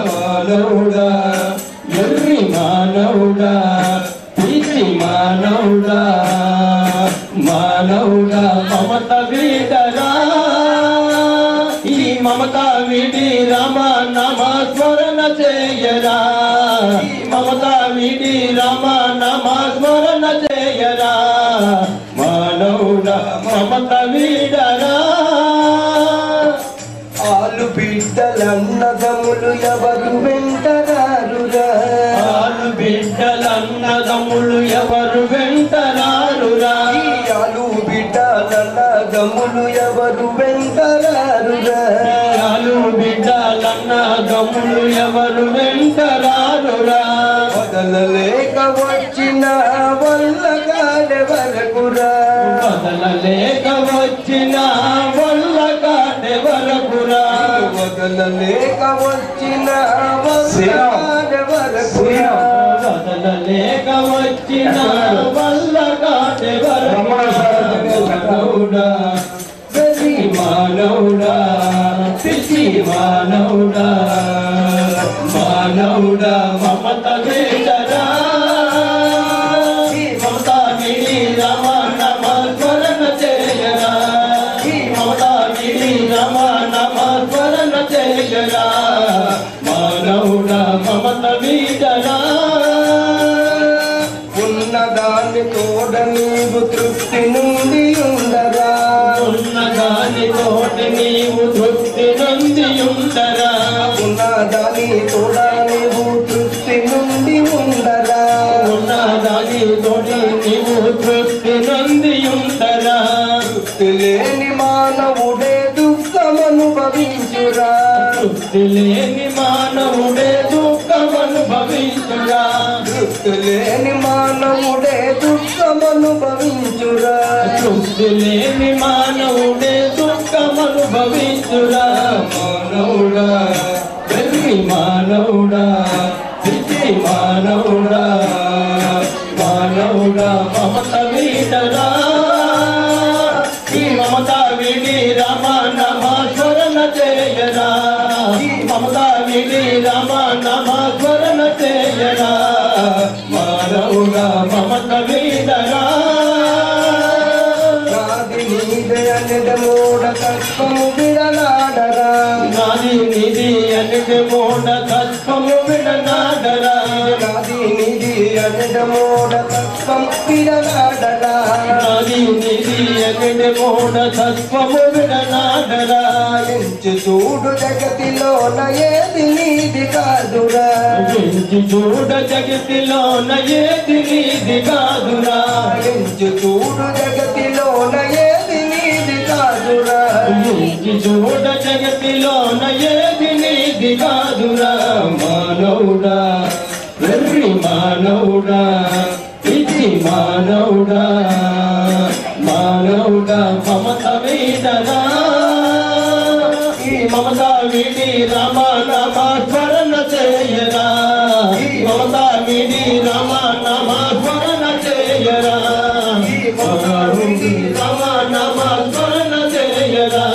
మానవుడా ఎర్రి మానవుడా పిచ్చి మానవుడా, మానవుడా మమత వీడరా. ఈ మమత వీడి రామ నామ స్మరణ చేయరా. ఈ మమత వీడి రామ నామ స్మరణ చేయరా. మానవుడా మమత వీడరా. ఆలు బిడ్డలన్నదములు ఎవరు వెంటరారురా. ఆలు బిడ్డలన్నదమ్ములు ఎవరు వెంటరారురా. ఆలు బిడ్డలన్నదములు ఎవరు వెంటరారురా. ఆలు బిడ్డలన్నదమ్ములు ఎవరు వెంటరారురా. వదలలేక వచ్చిన వల్ల కాడ కాడే వరకురా వదలలేక వచ్చిన వల్ల కాడే వరకురా వదలలేక వచ్చిన వల్ల వరకురా వదలలేక వచ్చిన వల్ల కాడే వరకురా ప్రతి మానవుడా పిచ్చి మానవుడా మానవుడా మమత వేదరా మమతా నిడి రమ నమ స్మరణ చేయరా మమతా నిడి రమ నమ స్మరణ చేయరా మానవుడా మమత వేదరా ఉన్నదాన్ని తోడ నీవు తృప్తి నుండి ఉండరా ఉన్నదాని తోటి నీవు తృప్తి నుండి ఉండరా ఉన్నదాని తోడ నీవు తృప్తి నుండి ఉండరా ఉన్నదాని తోటి నీవు తృప్తి నుండి ఉండరా తృప్తి లేని మానవుడే దుఃఖమనుభవించురా తృప్తి లేని మానవుడే దుఃఖమనుభవించురా తృప్తి లేని మానవుడే దుఃఖమనుభవించురా తృప్తి లేని మానవుడే దుఃఖమనుభవించురా మానవుడా వెర్రి మానవుడా పిచ్చి మానవుడా మానవుడా మమత వీడరా ఈ మమత వీడి రమ నమ స్మరణ చేయరా ఈ మమత వీడి రమ నమ స్మరణ చేయరా మానవుడా మమత వీడరా నాది నీదే అనేది మూఢ తత్వము విడనాడరా నాది నిధి అనేది మూఢ తత్వము విడనాడరా నాది నిధి అనేది మూఢ తత్వం విడనాడరా నాది నిధి అనేది మూఢ తత్వము విడనాడరా ఎంచి చూడు జగతిలోన ఏది నీది కాదురా ఎంచి చూడ జగతిలోన ఏది నీది కాదురా ఎంచి చూడు జగతిలోన ఏది నీది కాదురా ఎంచి చూడ జగతిలోన ఏది నీది కాదురా మానవుడా వెర్రి మానవుడా పిచ్చి మానవుడా మానవుడా మమత వీడరా ఈ మమత వీడి రమ నమ స్మరణ చేయరా ఈ మమత వీడి రమ నమ స్మరణ చేయరా ఈ మమత వీడి రమ నమ స్మరణ చేయరా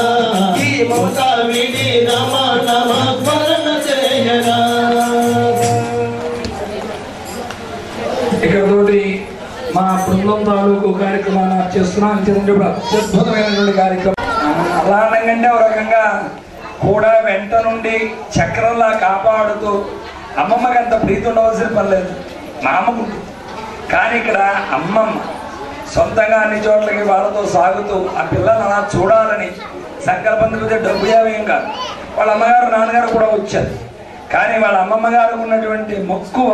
ఈ మమత వీడి రమ నమ స్మరణ చేయరా ఇక్కడతోటి మా బృందం తాలూకు కార్యక్రమాన్ని చేస్తున్నాం. ఎందుకంటే ఇప్పుడు అత్యద్భుతమైనటువంటి కార్యక్రమం అలా అనగానే ఒక రకంగా కూడా వెంట నుండి చక్రంలా కాపాడుతూ అమ్మమ్మకి అంత ప్రీతి ఉండవలసిన పని లేదు, మా అమ్మకు ఉంటుంది. కానీ ఇక్కడ అమ్మమ్మ సొంతంగా అన్ని చోట్లకి వాళ్ళతో సాగుతూ ఆ పిల్లలు అలా చూడాలని సంకల్పం తిరిగితే డబ్బు ఏం కాదు. వాళ్ళ అమ్మగారు నాన్నగారు కూడా వచ్చారు. కానీ వాళ్ళ అమ్మమ్మ గారు ఉన్నటువంటి మక్కువ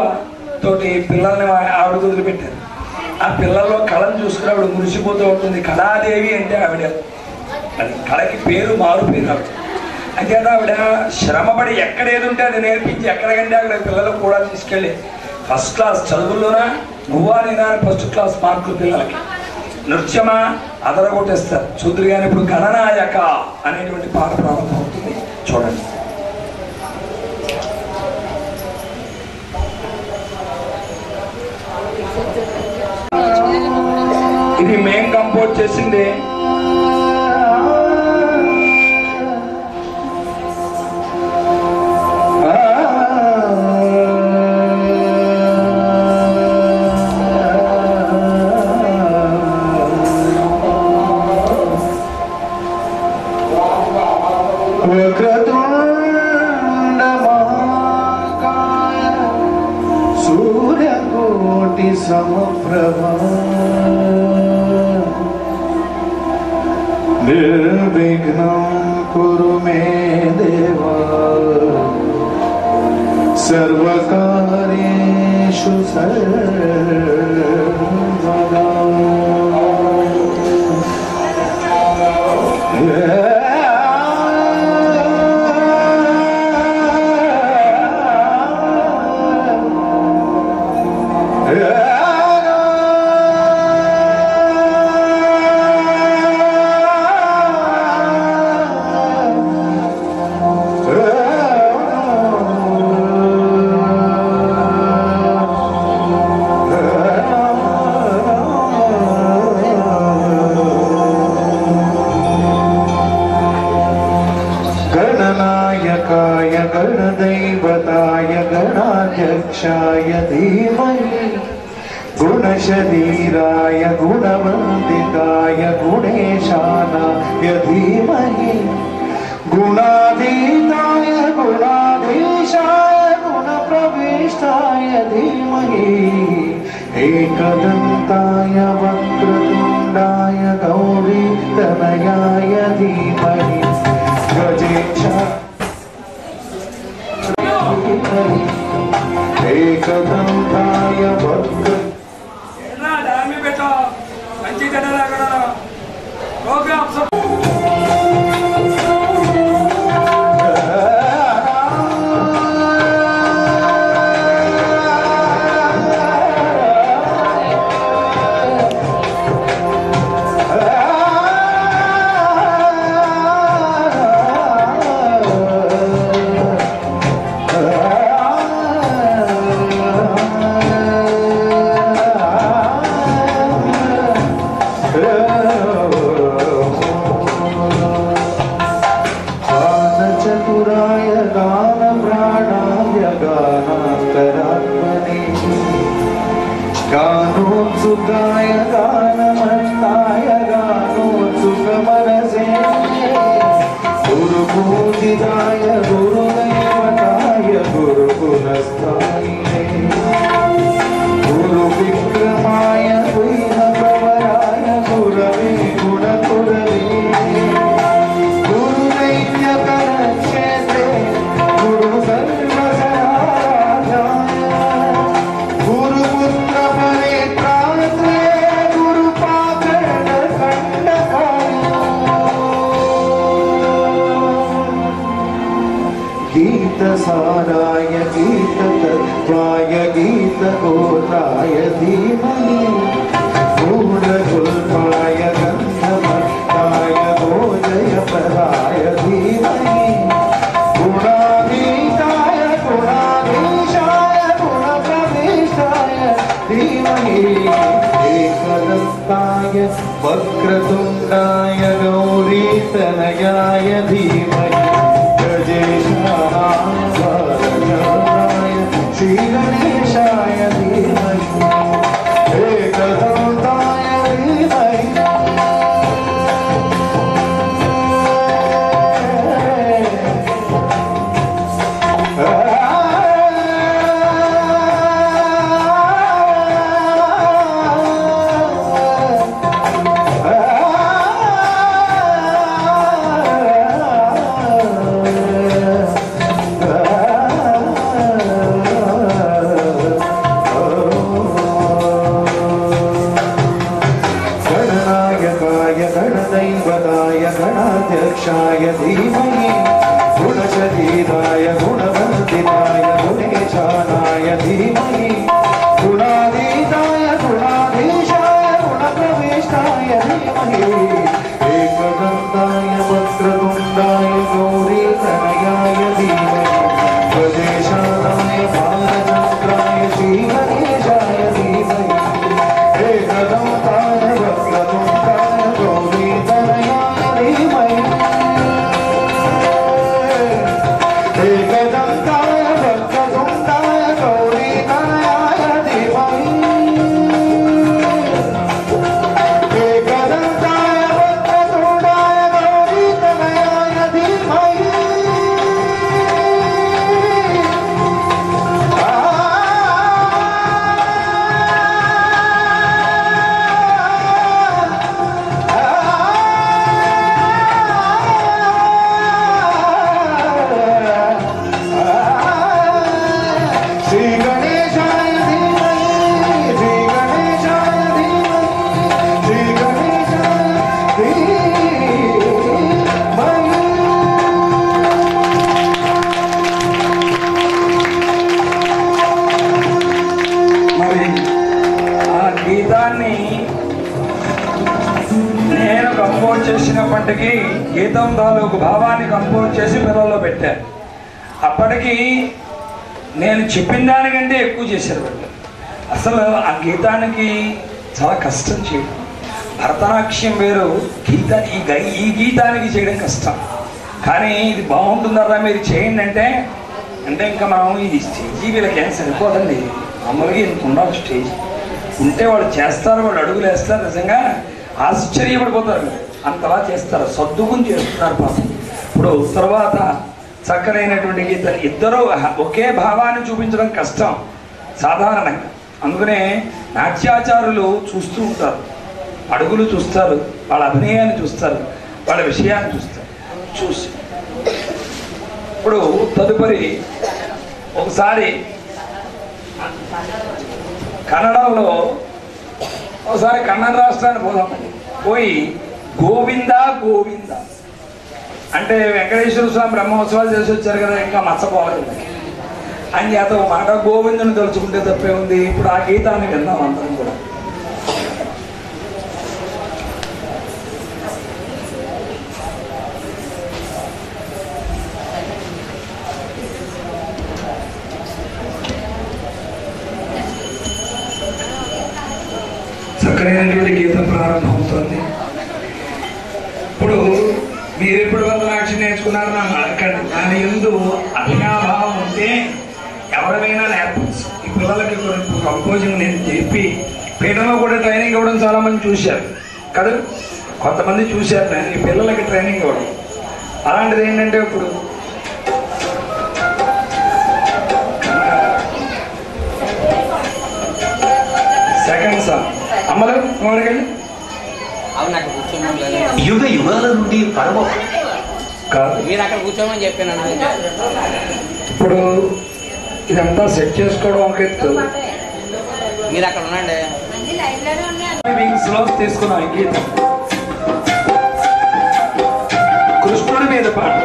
తోటి పిల్లల్ని ఆవిడ వదిలిపెట్టారు. ఆ పిల్లల్లో కళను చూసుకుని ఆవిడ మురిసిపోతూ ఉంటుంది. కళాదేవి అంటే ఆవిడ, అది కళకి పేరు మారు పేరు ఆవిడ. అయితే ఆవిడ శ్రమపడి ఎక్కడ ఏది ఉంటే అది నేర్పించి ఎక్కడికంటే అక్కడ పిల్లలకు కూడా తీసుకెళ్ళి ఫస్ట్ క్లాస్ చదువుల్లోనా నువ్వా నేనా ఫస్ట్ క్లాస్ మార్కులు పిల్లలకి. నృత్యమా అదరగొట్టేస్తారు. చూద్దరు కానీ ఇప్పుడు గణనాయక అనేటువంటి పాట ప్రారంభం అవుతుంది, చూడండి. ఇది మేం కంపోజ్ చేసింది. సూర్యకోటి సమప్రభా నిర్విఘ్నం కురు మే దేవా సర్వకార్యేషు సర్వదా. गणानायकाय गणदैवताय गणाध्यक्षाय धीमहि गुणशरीराय गुणवन्दिताय गुणेशानाय धीमहि गुणातीताय गुणाधीशाय गुणप्रविष्टाय धीमहि एकदन्ताय वक्रतुण्डाय गौरीतनयाय धीमहि गजेशाय एकदन्ताय वक्र गानोत्सुकाय गानमस्ताय गानोत्सुकमनसे गुरुपूजिताय गुरुदैवताय गुरुकुलस्थायिने गुरुविक्रमाय गुणप्रवराय गुरवे गुणकुरवे गुरुदैत्यकरक्षेत्रे गुरुसर्वसराध्याय गीतसाराय गीततत्त्वाय गीतगोत्राय धीमहि गूढगुल्फाय गन्धभक्ताय भोजयपराय धीमहि गुणातीताय गुणाधीशाय गुणप्रविष्टाय धीमहि एकदन्ताय वक्रतुण्डाय गौरीतनयाय धीमहि गजेशाय श्रीगणेशाय धीमहि एकदन्ताय धीमहि गणदैवताय गणाध्यक्षाय धीमहि गुणशरीराय गुणवन्दिताय गुणेशानाय धीमहि गुणातीताय गुणाधीशाय गुणप्रविष्टाय धीमहि एकदन्ताय वक्रतुण्डाय गौरीतनयाय धीमहि गजेशानाय बालचन्द्राय श्रीगणेशाय धीमहि एकदन्ताय वक्रतुण्डाय गौरीतनयाय धीमहि एकदन्ताय वक्रतुण्डाय गौरीतनयाय धीमहि एकदन्ताय वक्रतुण्डाय गौरीतनयाय धीमहि చేసినప్పటికీ గీతం తాలూకు భావాన్ని కంపోజ్ చేసి పిల్లల్లో పెట్టారు. అప్పటికి నేను చెప్పిన దానికంటే ఎక్కువ చేశారు వాళ్ళు. అసలు ఆ గీతానికి చాలా కష్టం చేయడం. భరతనాట్యం వేరు, ఈ గీతానికి చేయడం కష్టం. కానీ ఇది బాగుంటుందరా మీరు చేయండి అంటే ఇంకా మనం ఈ స్టేజీ వీళ్ళకి ఏం సరిపోదండి, మామూలుగా ఇంత ఉండాలి స్టేజ్ ఉంటే వాళ్ళు చేస్తారు, వాళ్ళు అడుగులు వేస్తారు, నిజంగా ఆశ్చర్యపడిపోతారు, అంతలా చేస్తారు, సర్దుకుని చేస్తున్నారు పాపం. ఇప్పుడు తర్వాత చక్కనైనటువంటి గీత ఇద్దరు ఒకే భావాన్ని చూపించడం కష్టం సాధారణంగా, అందుకనే నాట్యాచారులు చూస్తూ ఉంటారు, అడుగులు చూస్తారు, వాళ్ళ అభినయాన్ని చూస్తారు, వాళ్ళ విషయాన్ని చూస్తారు. చూసి ఇప్పుడు తదుపరి ఒకసారి కన్నడంలో ఒకసారి కన్నడ రాష్ట్రానికి పోదామని పోయి గోవింద గోవింద అంటే వెంకటేశ్వర స్వామి బ్రహ్మోత్సవాలు చేసి వచ్చారు కదా, ఇంకా మచ్చపోవాలి అని చేత ఒక మాట గోవిందుని తలుచుకుంటే తప్పే ఉంది. ఇప్పుడు ఆ గీతాన్ని విందాం అందరం కూడా. చక్కనైనటువంటి గీతం ప్రారంభమవుతుంది. ఇప్పుడు మీరు ఎప్పుడు వందనాక్షి నేర్చుకున్నారు నాకు అడగండి, దాని ఎందు అభినాభావం ఉంటే ఎవరైనా నేర్పచ్చు. ఈ పిల్లలకి కంపోజింగ్ నేను చెప్పి పీఠంలో కూడా ట్రైనింగ్ ఇవ్వడం చాలా మంది చూశారు కదా, కొంతమంది చూశారు నేను ఈ పిల్లలకి ట్రైనింగ్ ఇవ్వడం. అలాంటిది ఏంటంటే ఇప్పుడు సెకండ్ సాంగ్ అమ్మలు అడగండి. యుగ యుగాల నుండి పరమ కాదు, మీరు అక్కడ కూర్చోమని చెప్పాను. ఇప్పుడు ఇదంతా సెట్ చేసుకోవడం ఒక ఎత్తు, మీరు అక్కడ ఉండండి. స్లో తీసుకున్నాం. ఈ గీతం కృష్ణుడి మీద పాట.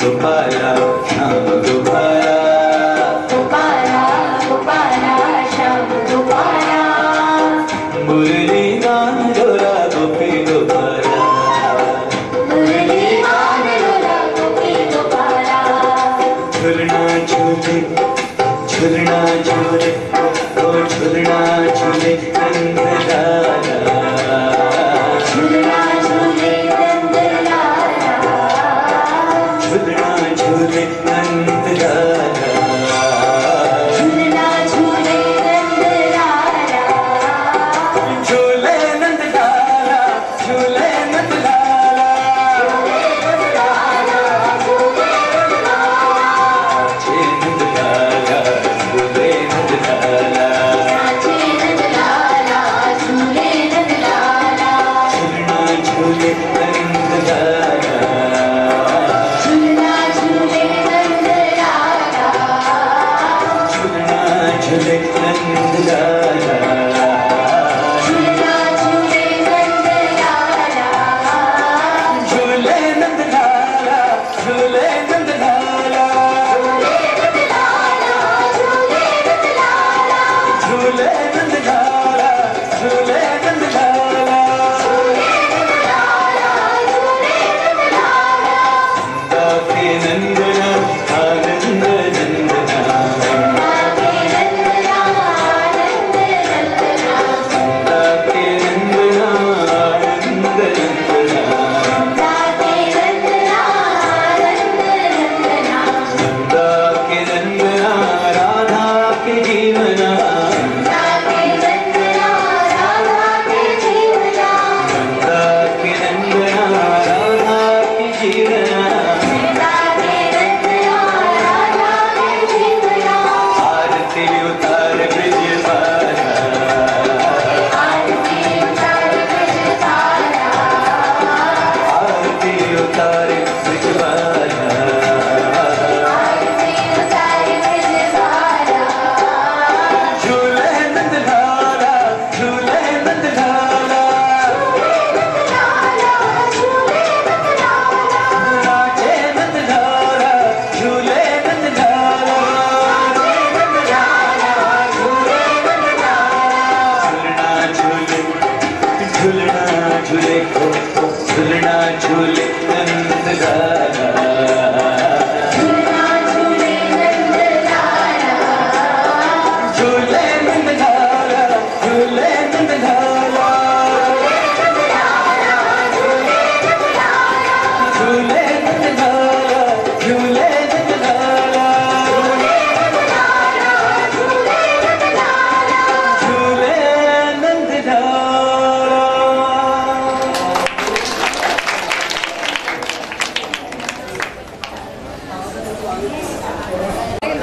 Gopala,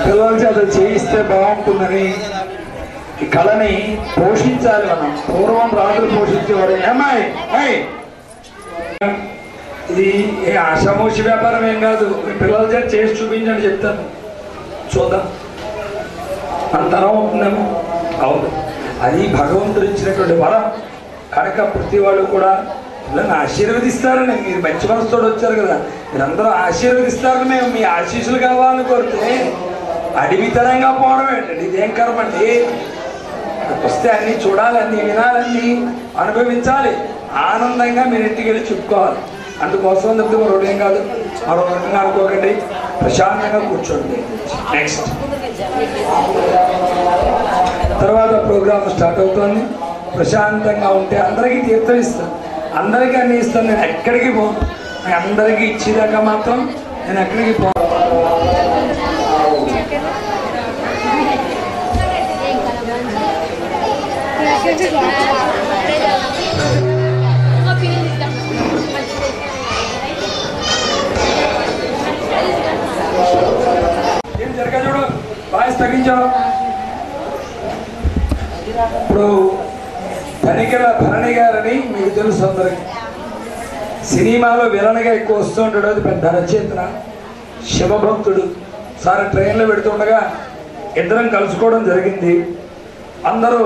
పిల్లల చేత చేయిస్తే బాగుంటుందని ఈ కళని పోషించాలి మనం. పూర్వం రాజులు పోషించేవాడు. ఏమాయి ఇది ఏ ఆషామోషి వ్యాపారం ఏం కాదు. మీ పిల్లల చేత చేసి చూపించండి, చెప్తాను, చూద్దాం అంతరం అవుతుందేమో. అవును, అది భగవంతుడు ఇచ్చినటువంటి వరం కనుక ప్రతి వాళ్ళు కూడా పిల్లల్ని ఆశీర్వదిస్తారని. మీరు మంచి మనసుతో వచ్చారు కదా, మీరందరూ ఆశీర్వదిస్తారని మేము మీ ఆశీస్సులు కావాలని కోరితే అడివితరంగా పోవడం ఏంటండి? ఇదేం కర్మండి? వస్తే అన్ని చూడాలి, అన్ని వినాలి, అన్ని అనుభవించాలి, ఆనందంగా మీరు ఇంటికి వెళ్ళి చెప్పుకోవాలి. అందుకోసం తప్పితే మరొకటి ఏం కాదు. మరో రకంగా అనుకోకండి, ప్రశాంతంగా కూర్చోండి. నెక్స్ట్ తర్వాత ప్రోగ్రామ్ స్టార్ట్ అవుతుంది. ప్రశాంతంగా ఉంటే అందరికీ తీర్థం ఇస్తాను, అందరికీ అన్ని ఇస్తాను. నేను ఎక్కడికి పోను, నేను అందరికీ ఇచ్చేదాకా మాత్రం నేను ఎక్కడికి పోను. ఏం జరగా చూడు, వాయిస్ తగ్గించావు. ఇప్పుడు తనికెళ్ళ భరణి గారని మీకు తెలుసు అందరికి. సినిమాలో విలన్గా ఎక్కువ వస్తూ ఉంటాడు. అది పెద్ద రచయిత, శివభక్తుడు. సారి ట్రైన్లో పెడుతుండగా ఇద్దరం కలుసుకోవడం జరిగింది. అందరూ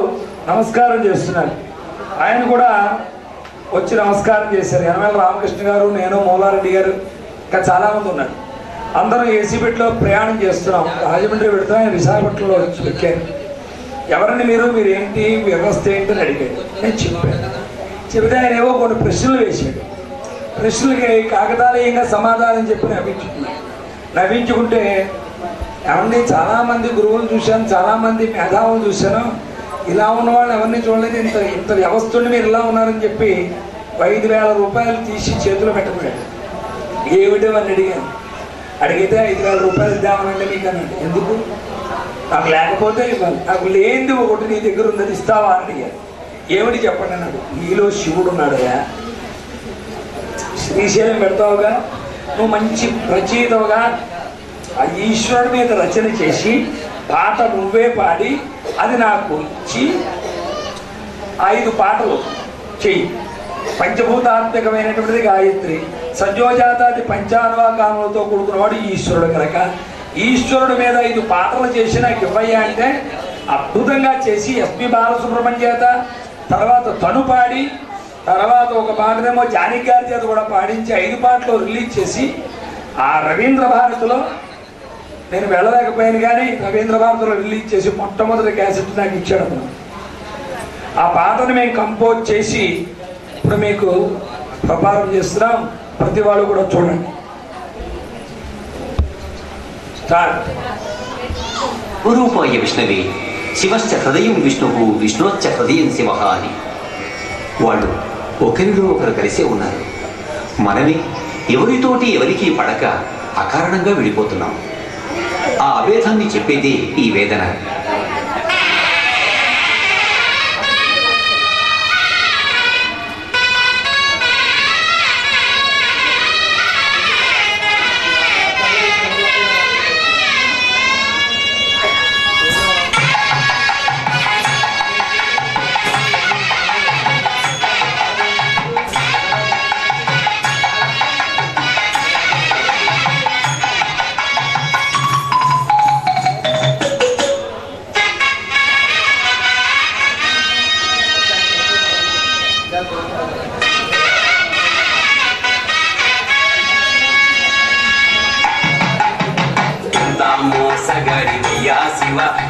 నమస్కారం చేస్తున్నారు. ఆయన కూడా వచ్చి నమస్కారం చేశారు. యనమల రామకృష్ణ గారు, నేను, మూలారెడ్డి గారు, ఇంకా చాలామంది ఉన్నారు. అందరం ఏసీ పెట్టులో ప్రయాణం చేస్తున్నాం. రాజమండ్రి పెడతాం, ఆయన విశాఖపట్నంలో వచ్చి ఎక్కాను. ఎవరండి మీరు, ఏంటి వ్యవస్థ ఏంటి అని అడిగాడు. నేను చెప్పాను. చెబితే ఆయన ఏవో కొన్ని ప్రశ్నలు వేసాడు. ప్రశ్నలకి కాకతాళీయంగా సమాధానం చెప్పి నవ్వించుకుంటే ఏమండి, చాలామంది గురువులు చూశాను, చాలామంది మేధావులు చూశాను, ఇలా ఉన్న వాళ్ళు ఎవరిని చూడలేదు, ఇంత వ్యవస్థ ఉండి మీరు ఇలా ఉన్నారని చెప్పి 5,000 రూపాయలు తీసి చేతిలో పెట్టబోయాడు. ఏమిటో అని అడిగాను. అడిగితే 5,000 రూపాయలు ఇద్దామనండి మీకు అన్నాడు. ఎందుకు? నాకు లేకపోతే ఇవ్వాలి, నాకు లేనిది ఒకటి నీ దగ్గర ఉన్నది ఇస్తావా అని అడిగాను. ఏమిటి చెప్పండి అన్నాడు. నీలో శివుడు ఉన్నాడుగా, శ్రీశైలం పెడతావుగా, నువ్వు మంచి రచయితవుగా, ఆ ఈశ్వరుడి మీద రచన చేసి పాట నువ్వే పాడి అది నాకు ఇచ్చి 5 పాటలు చెయ్యి. పంచభూతాత్మకమైనటువంటిది గాయత్రి, సజ్జోజాతాది పంచాన్వాకాములతో కూడుకున్నవాడు ఈశ్వరుడు. కనుక ఈశ్వరుడి మీద 5 పాటలు చేసి నాకు ఇవ్వయ్యా అంటే అద్భుతంగా చేసి ఎస్పి బాలసుబ్రహ్మణ్యం చేత, తర్వాత తను పాడి, తర్వాత ఒక పాటనేమో జానకి గారి చేత కూడా పాడించి 5 పాటలు రిలీజ్ చేసి ఆ రవీంద్ర భారతిలో నేను వెళ్ళలేకపోయాను, కానీ రవీంద్ర భారతిలో రిలీజ్ చేసి మొట్టమొదటి క్యాసెట్ నాకు ఇచ్చాడు అతను. ఆ పాటను మేము కంపోజ్ చేసి ఇప్పుడు మీకు ప్రపారం చేస్తున్నాం. ప్రతి వాళ్ళు కూడా చూడండి. స్టార్ట్. రూపాయ విష్ణవే శివశ్చ హృదయం విష్ణువు విష్ణుశ్చ హృదయం శివ అని వాళ్ళు ఒకరిలో ఒకరు కలిసే ఉన్నారు. మనమే ఎవరితోటి ఎవరికి పడక అకారణంగా విడిపోతున్నాం. ఆ అభేదాన్ని చెప్పేది ఈ వేదన.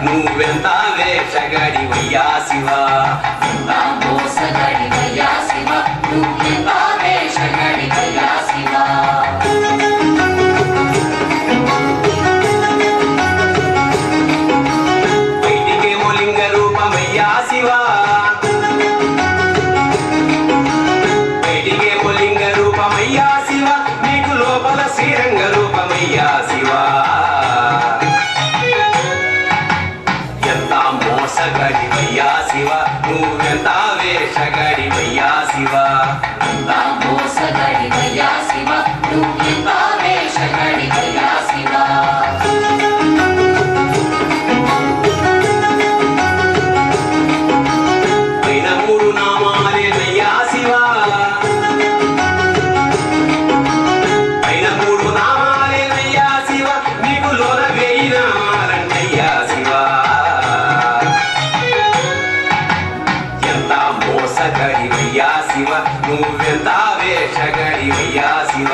నువ్వెంత వేషగడి వయ్యా శివ, మోసగడి వయ్యా శివ, నువ్వెంత వేషగడి వయ్యా శివ. శ్రీరంగ రూపమయ్యా శివా ఎంత మోసగడివయ్యా శివ నువ్వెంత వేషగడివయ్యా శివ ఎంత మోసగడివయ్యా శివ నువ్వెంత వేషగడివయ్యా శివ పైన మూడు నామాలేనయ్యా శివ పైన మూడు నామాలేనయ్యా శివ నీకు లోన వేయి నామాలంటయ్యా శివ ఎంత మోసగడివయ్యా శివ నువ్వెంత వేషగడివయ్యా శివ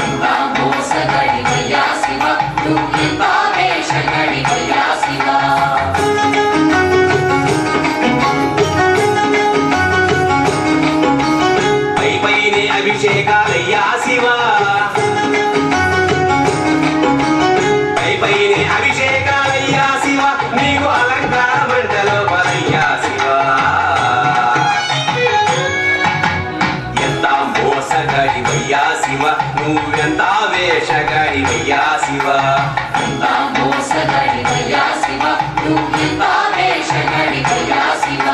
ఎంత మోసగడివయ్యా శివ నువ్వెంత వేషగడివయ్యా శివ పై పైనే అభిషేకాలయ్యా శివ పై పైనే అభిషేకాలయ్యా శివ నీకు అలంకార మంటలో పరయ్యా శివ ఎంత మోసగడివయ్యా శివ నువ్వెంత వేషగడివయ్యా శివ ఎంత మోసగడివయ్యా శివ నువ్వెంత వేషగడివయ్యా శివ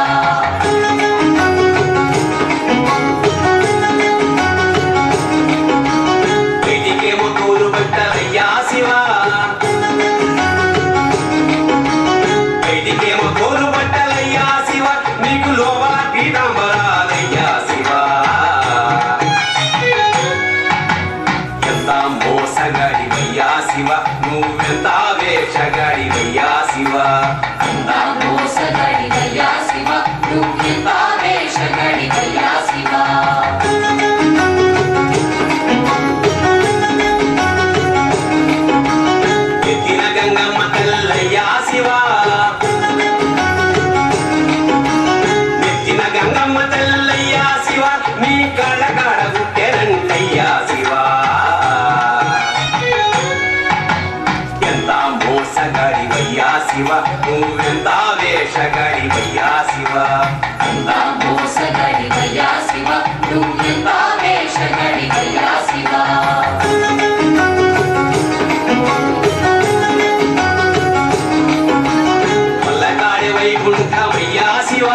బయటికేమో తోలు పట్టలయ్యా శివ బయటికేమో తోలు పట్టలయ్యా శివ నీకు లోపల పీతాంబరాలయ్యా శివ ఎంత మోసగడివయ్యా శివ నువ్వెంత వేషగడివయ్యా శివ ఎంత మోసగడివయ్యా శివ నువ్వెంత వేషగడివయ్యా శివ ఎత్తిన గంగమ్మ తల్లయ్యా శివ ఎత్తిన గంగమ్మ తల్లయ్యా శివ నీ కళ్ళ కాడ గుట్టెనంటయ్యా శివ ఎంత మోసగడివయ్యా శివ నువ్వెంత వేషగడివయ్యా శివ ఎంత మోసగడివయ్యా శివ నువ్వెంత వేషగడివయ్యా శివ మల్లకాడి వైకుంఠమయ్యా శివ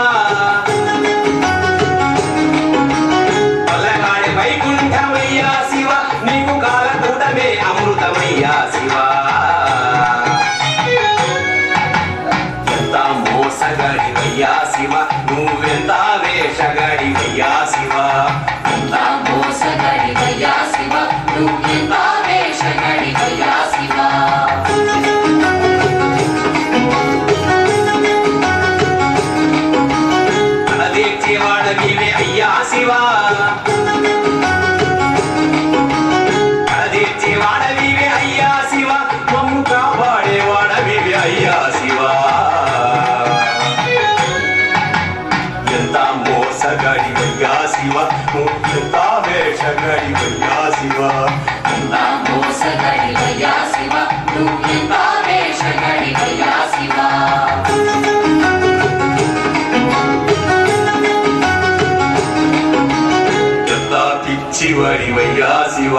మల్లకాడి వైకుంఠమయ్యా శివ నీకు కాలకూటమే అమృతమయ్యా శివ ఎంత మోసగడివయ్యా శివ నువ్వెంత వేషగడివయ్యా శివ ఎంత మోసగడివయ్యా శివ నువ్వెంత వేషగడివయ్యా శివ కడదీర్చేవాడవివే అయ్యా శివ కడదీర్చేవాడవివే అయ్యా శివ మమ్ము కాపాడేవాడవివే అయ్యా శివ ఎంత మోసగడివయ్యా శివ నువ్వెంత వేషగడివయ్యా శివ ఎంత మోసగడివయ్యా శివ నువ్వెంత వేషగడివయ్యా శివ ఎంత పిచ్చివడివయ్యా శివ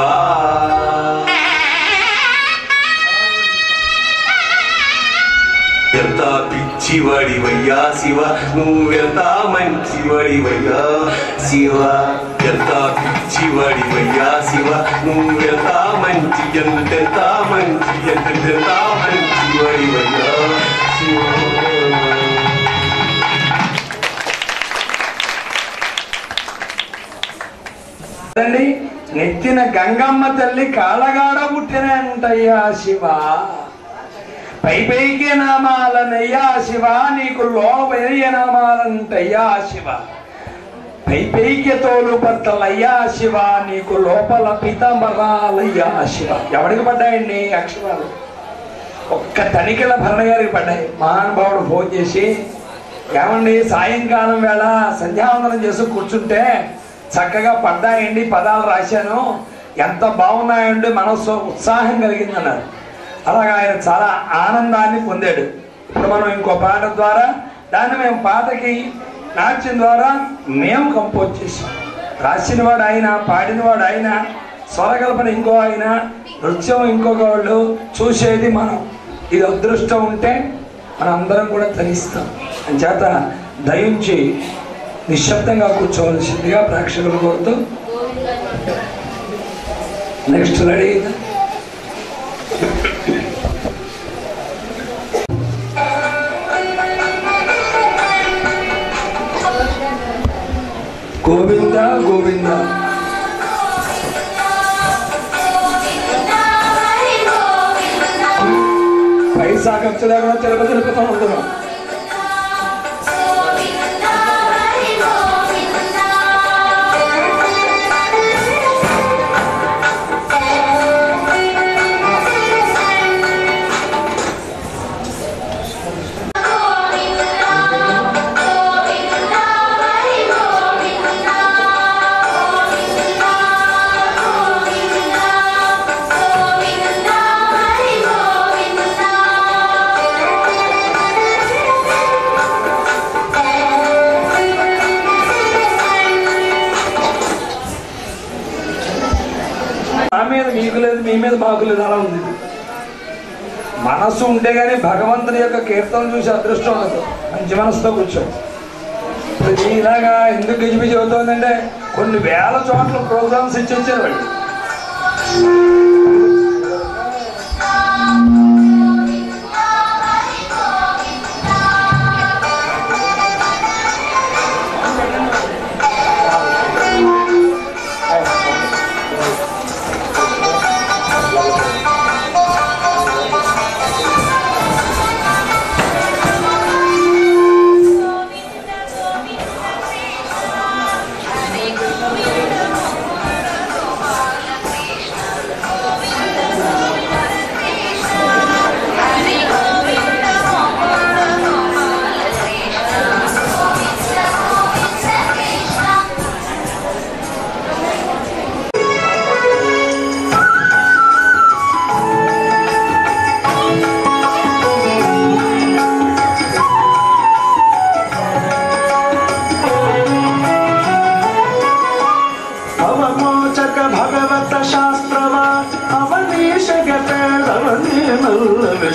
ఎంత పిచ్చివడివయ్యా శివ నువ్వెంత మంచివడివయ్యా శివ ఎంత పిచ్చివడివయ్యా శివ నువ్వెంత మంచి ఎంతెంత మంచి ఎంతెంత మంచివడివయ్యా శివ నెత్తిన గంగమ్మ తల్లి కాళ్ళగాడ పుట్టినంటయ్యా శివ పై పైకి నామాలనయ్యా శివ నీకు లోపయ్య నామాలంటయ్యా శివ పై పైకి తోలు బట్టలయ్యా శివ నీకు లోపల పీతాంబరాలయ్యా శివ ఎవరికి పడ్డాయండి అక్షరాలు ఒక్క తనిఖీల భరణ గారికి పడ్డాయి మహానుభావుడు ఫోన్ చేసి ఏమండి సాయంకాలం వేళ సంధ్యావందనం చేసి కూర్చుంటే చక్కగా పడ్డాయండి పదాలు రాశాను ఎంత బాగున్నాయండి మనస్సు ఉత్సాహం కలిగిందన్నారు అలాగా ఆయన చాలా ఆనందాన్ని పొందాడు ఇప్పుడు మనం ఇంకో పాట ద్వారా దాన్ని మేము పాటకి నాట్యం ద్వారా మేము కంపోజ్ చేసాం రాసినవాడు ఆయన పాడినవాడు ఆయన స్వరకల్పన ఇంకో ఆయన, నృత్యం ఇంకొక వాళ్ళు, చూసేది మనం. ఇది అదృష్టం ఉంటే మనం అందరం కూడా తరిస్తాం. అంచేత దయించి నిశ్శబ్దంగా కూర్చోవలసిందిగా ప్రేక్షకులు కోరుతూ. Next ready. గోవింద గోవింద పైసా ఖర్చు లేకుండా తిరుపతితో ఉంటున్నాం. నా మీద మీకు లేదు, మీ మీద మాకు లేదు, అలా ఉంది. మనస్సు ఉంటే గానీ భగవంతుని యొక్క కీర్తన చూసి అదృష్టం ఉండదు. మంచి మనసుతో కూర్చో. ఇప్పుడు ఇలాగా ఎందుకు గజిబిజి అవుతుందంటే కొన్ని వేల చోట్ల ప్రోగ్రామ్స్ ఇచ్చి వచ్చారు వాళ్ళు.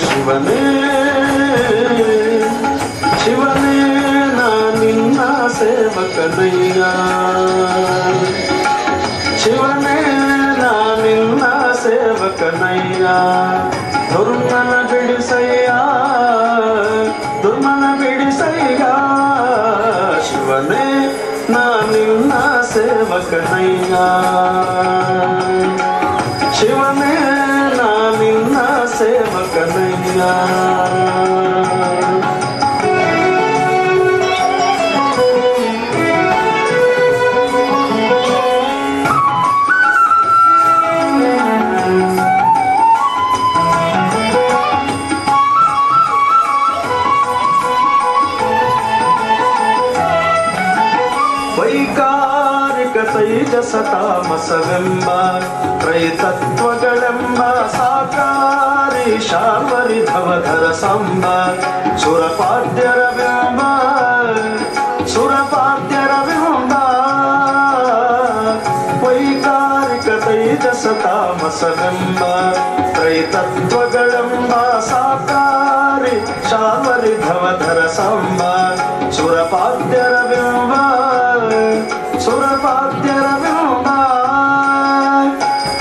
ಶಿವನೇ ಶಿವನೇ ನಾ ನಿನ್ನ ಸೇವಕನಯ್ಯ ಶಿವನೇ ನಾ ನಿನ್ನ ಸೇವಕನಯ್ಯ ದುರ್ಮನ ಬಿಡಿಸಯ್ಯ ದುರ್ಮನ ಬಿಡಿಸಯ್ಯ ಶಿವನೇ ನಾ ನಿನ್ನ ಸೇವಕನಯ್ಯ ಶಿವನೇ ನಾ ನಿನ್ನ ಸೇವಕನಯ್ಯ ವೈಕಾರಿಕ ತೈಜಸ ತಾಮಸವೆಂಬ ತ್ರೈತತ್ವಗಳೆಂಬ ಸಾಕಾರಿ ಶಾರ್ವರಿ ಧವಧರ ಸಂಬ ಸುರಪಾದ್ಯರ ಬಿಂಬ ಸುರಪಾದ್ಯರ ಬಿಂಬ ವೈಕಾರಿಕ ತೈಜಸ ತಾಮಸವೆಂಬ ತ್ರೈತತ್ವಗಳೆಂಬ ಸಾಕಾರಿ ಶಾರ್ವರಿ ಧವಧರ ಸಂಬ ಸುರಪಾದ್ಯರ ಬಿಂಬ ಸುರಪಾದ್ಯರ ಬಿಂಬ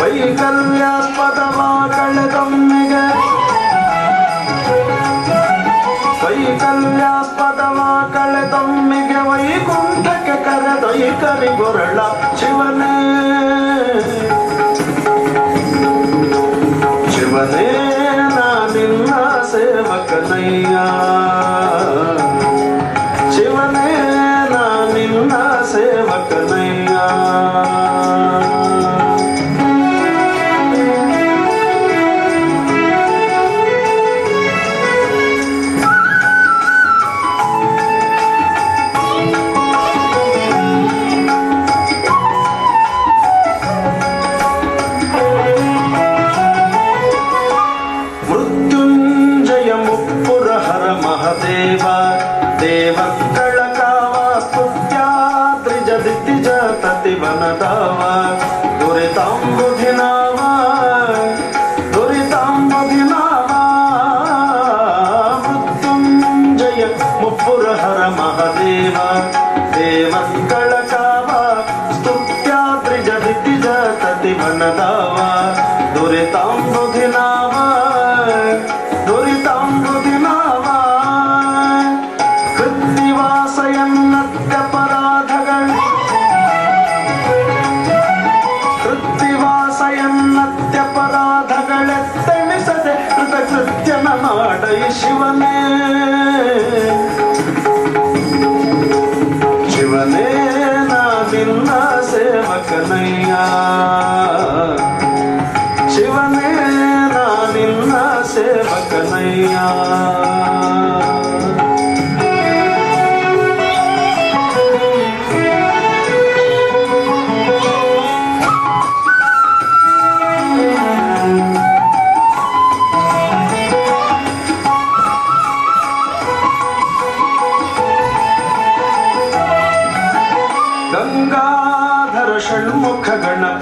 ವೈಕಲ್ಯಾಸ್ಪದವ ಕಳೆದೊಮ್ಮೆಗೆ ವೈಕಲ್ಯಾಸ್ಪದವ ಕಳೆದೊಮ್ಮೆಗೆ ವೈಕುಂಠಕ್ಕೆ ಕರೆದೊಯ್ಕರಿ ಗೊರಳ ಶಿವನೇ ಶಿವನೇ ನಾ ನಿನ್ನ ಸೇವಕನಯ್ಯ ಶಿವನೇ ನಾ ನಿನ್ನ ಸೇವಕನಯ್ಯ ದುರಿತಾಂಬುಧಿ ನಾವ ದುರಿತಾಂಬುಧಿ ನಾವ ಕೃತ್ತಿವಾಸ ಎನ್ನತ್ಯಪರಾಧಗಳು ಕೃತ್ತಿವಾಸ ಎನ್ನತ್ಯಪರಾಧಗಳೆತ್ತೆಣಿಸದೆ ಕೃತಕೃತ್ಯನ ಮಾಡೈ ಶಿವನೇ ಶಿವನೇ ನಾ ನಿನ್ನ ಸೇವಕನಯ್ಯ ಶಿವನೇ ನಾ ನಿನ್ನ ಸೇವಕನಯ್ಯ ಗಂಗಾಧರ ಷಣ್ಮುಖ ಗಣಪ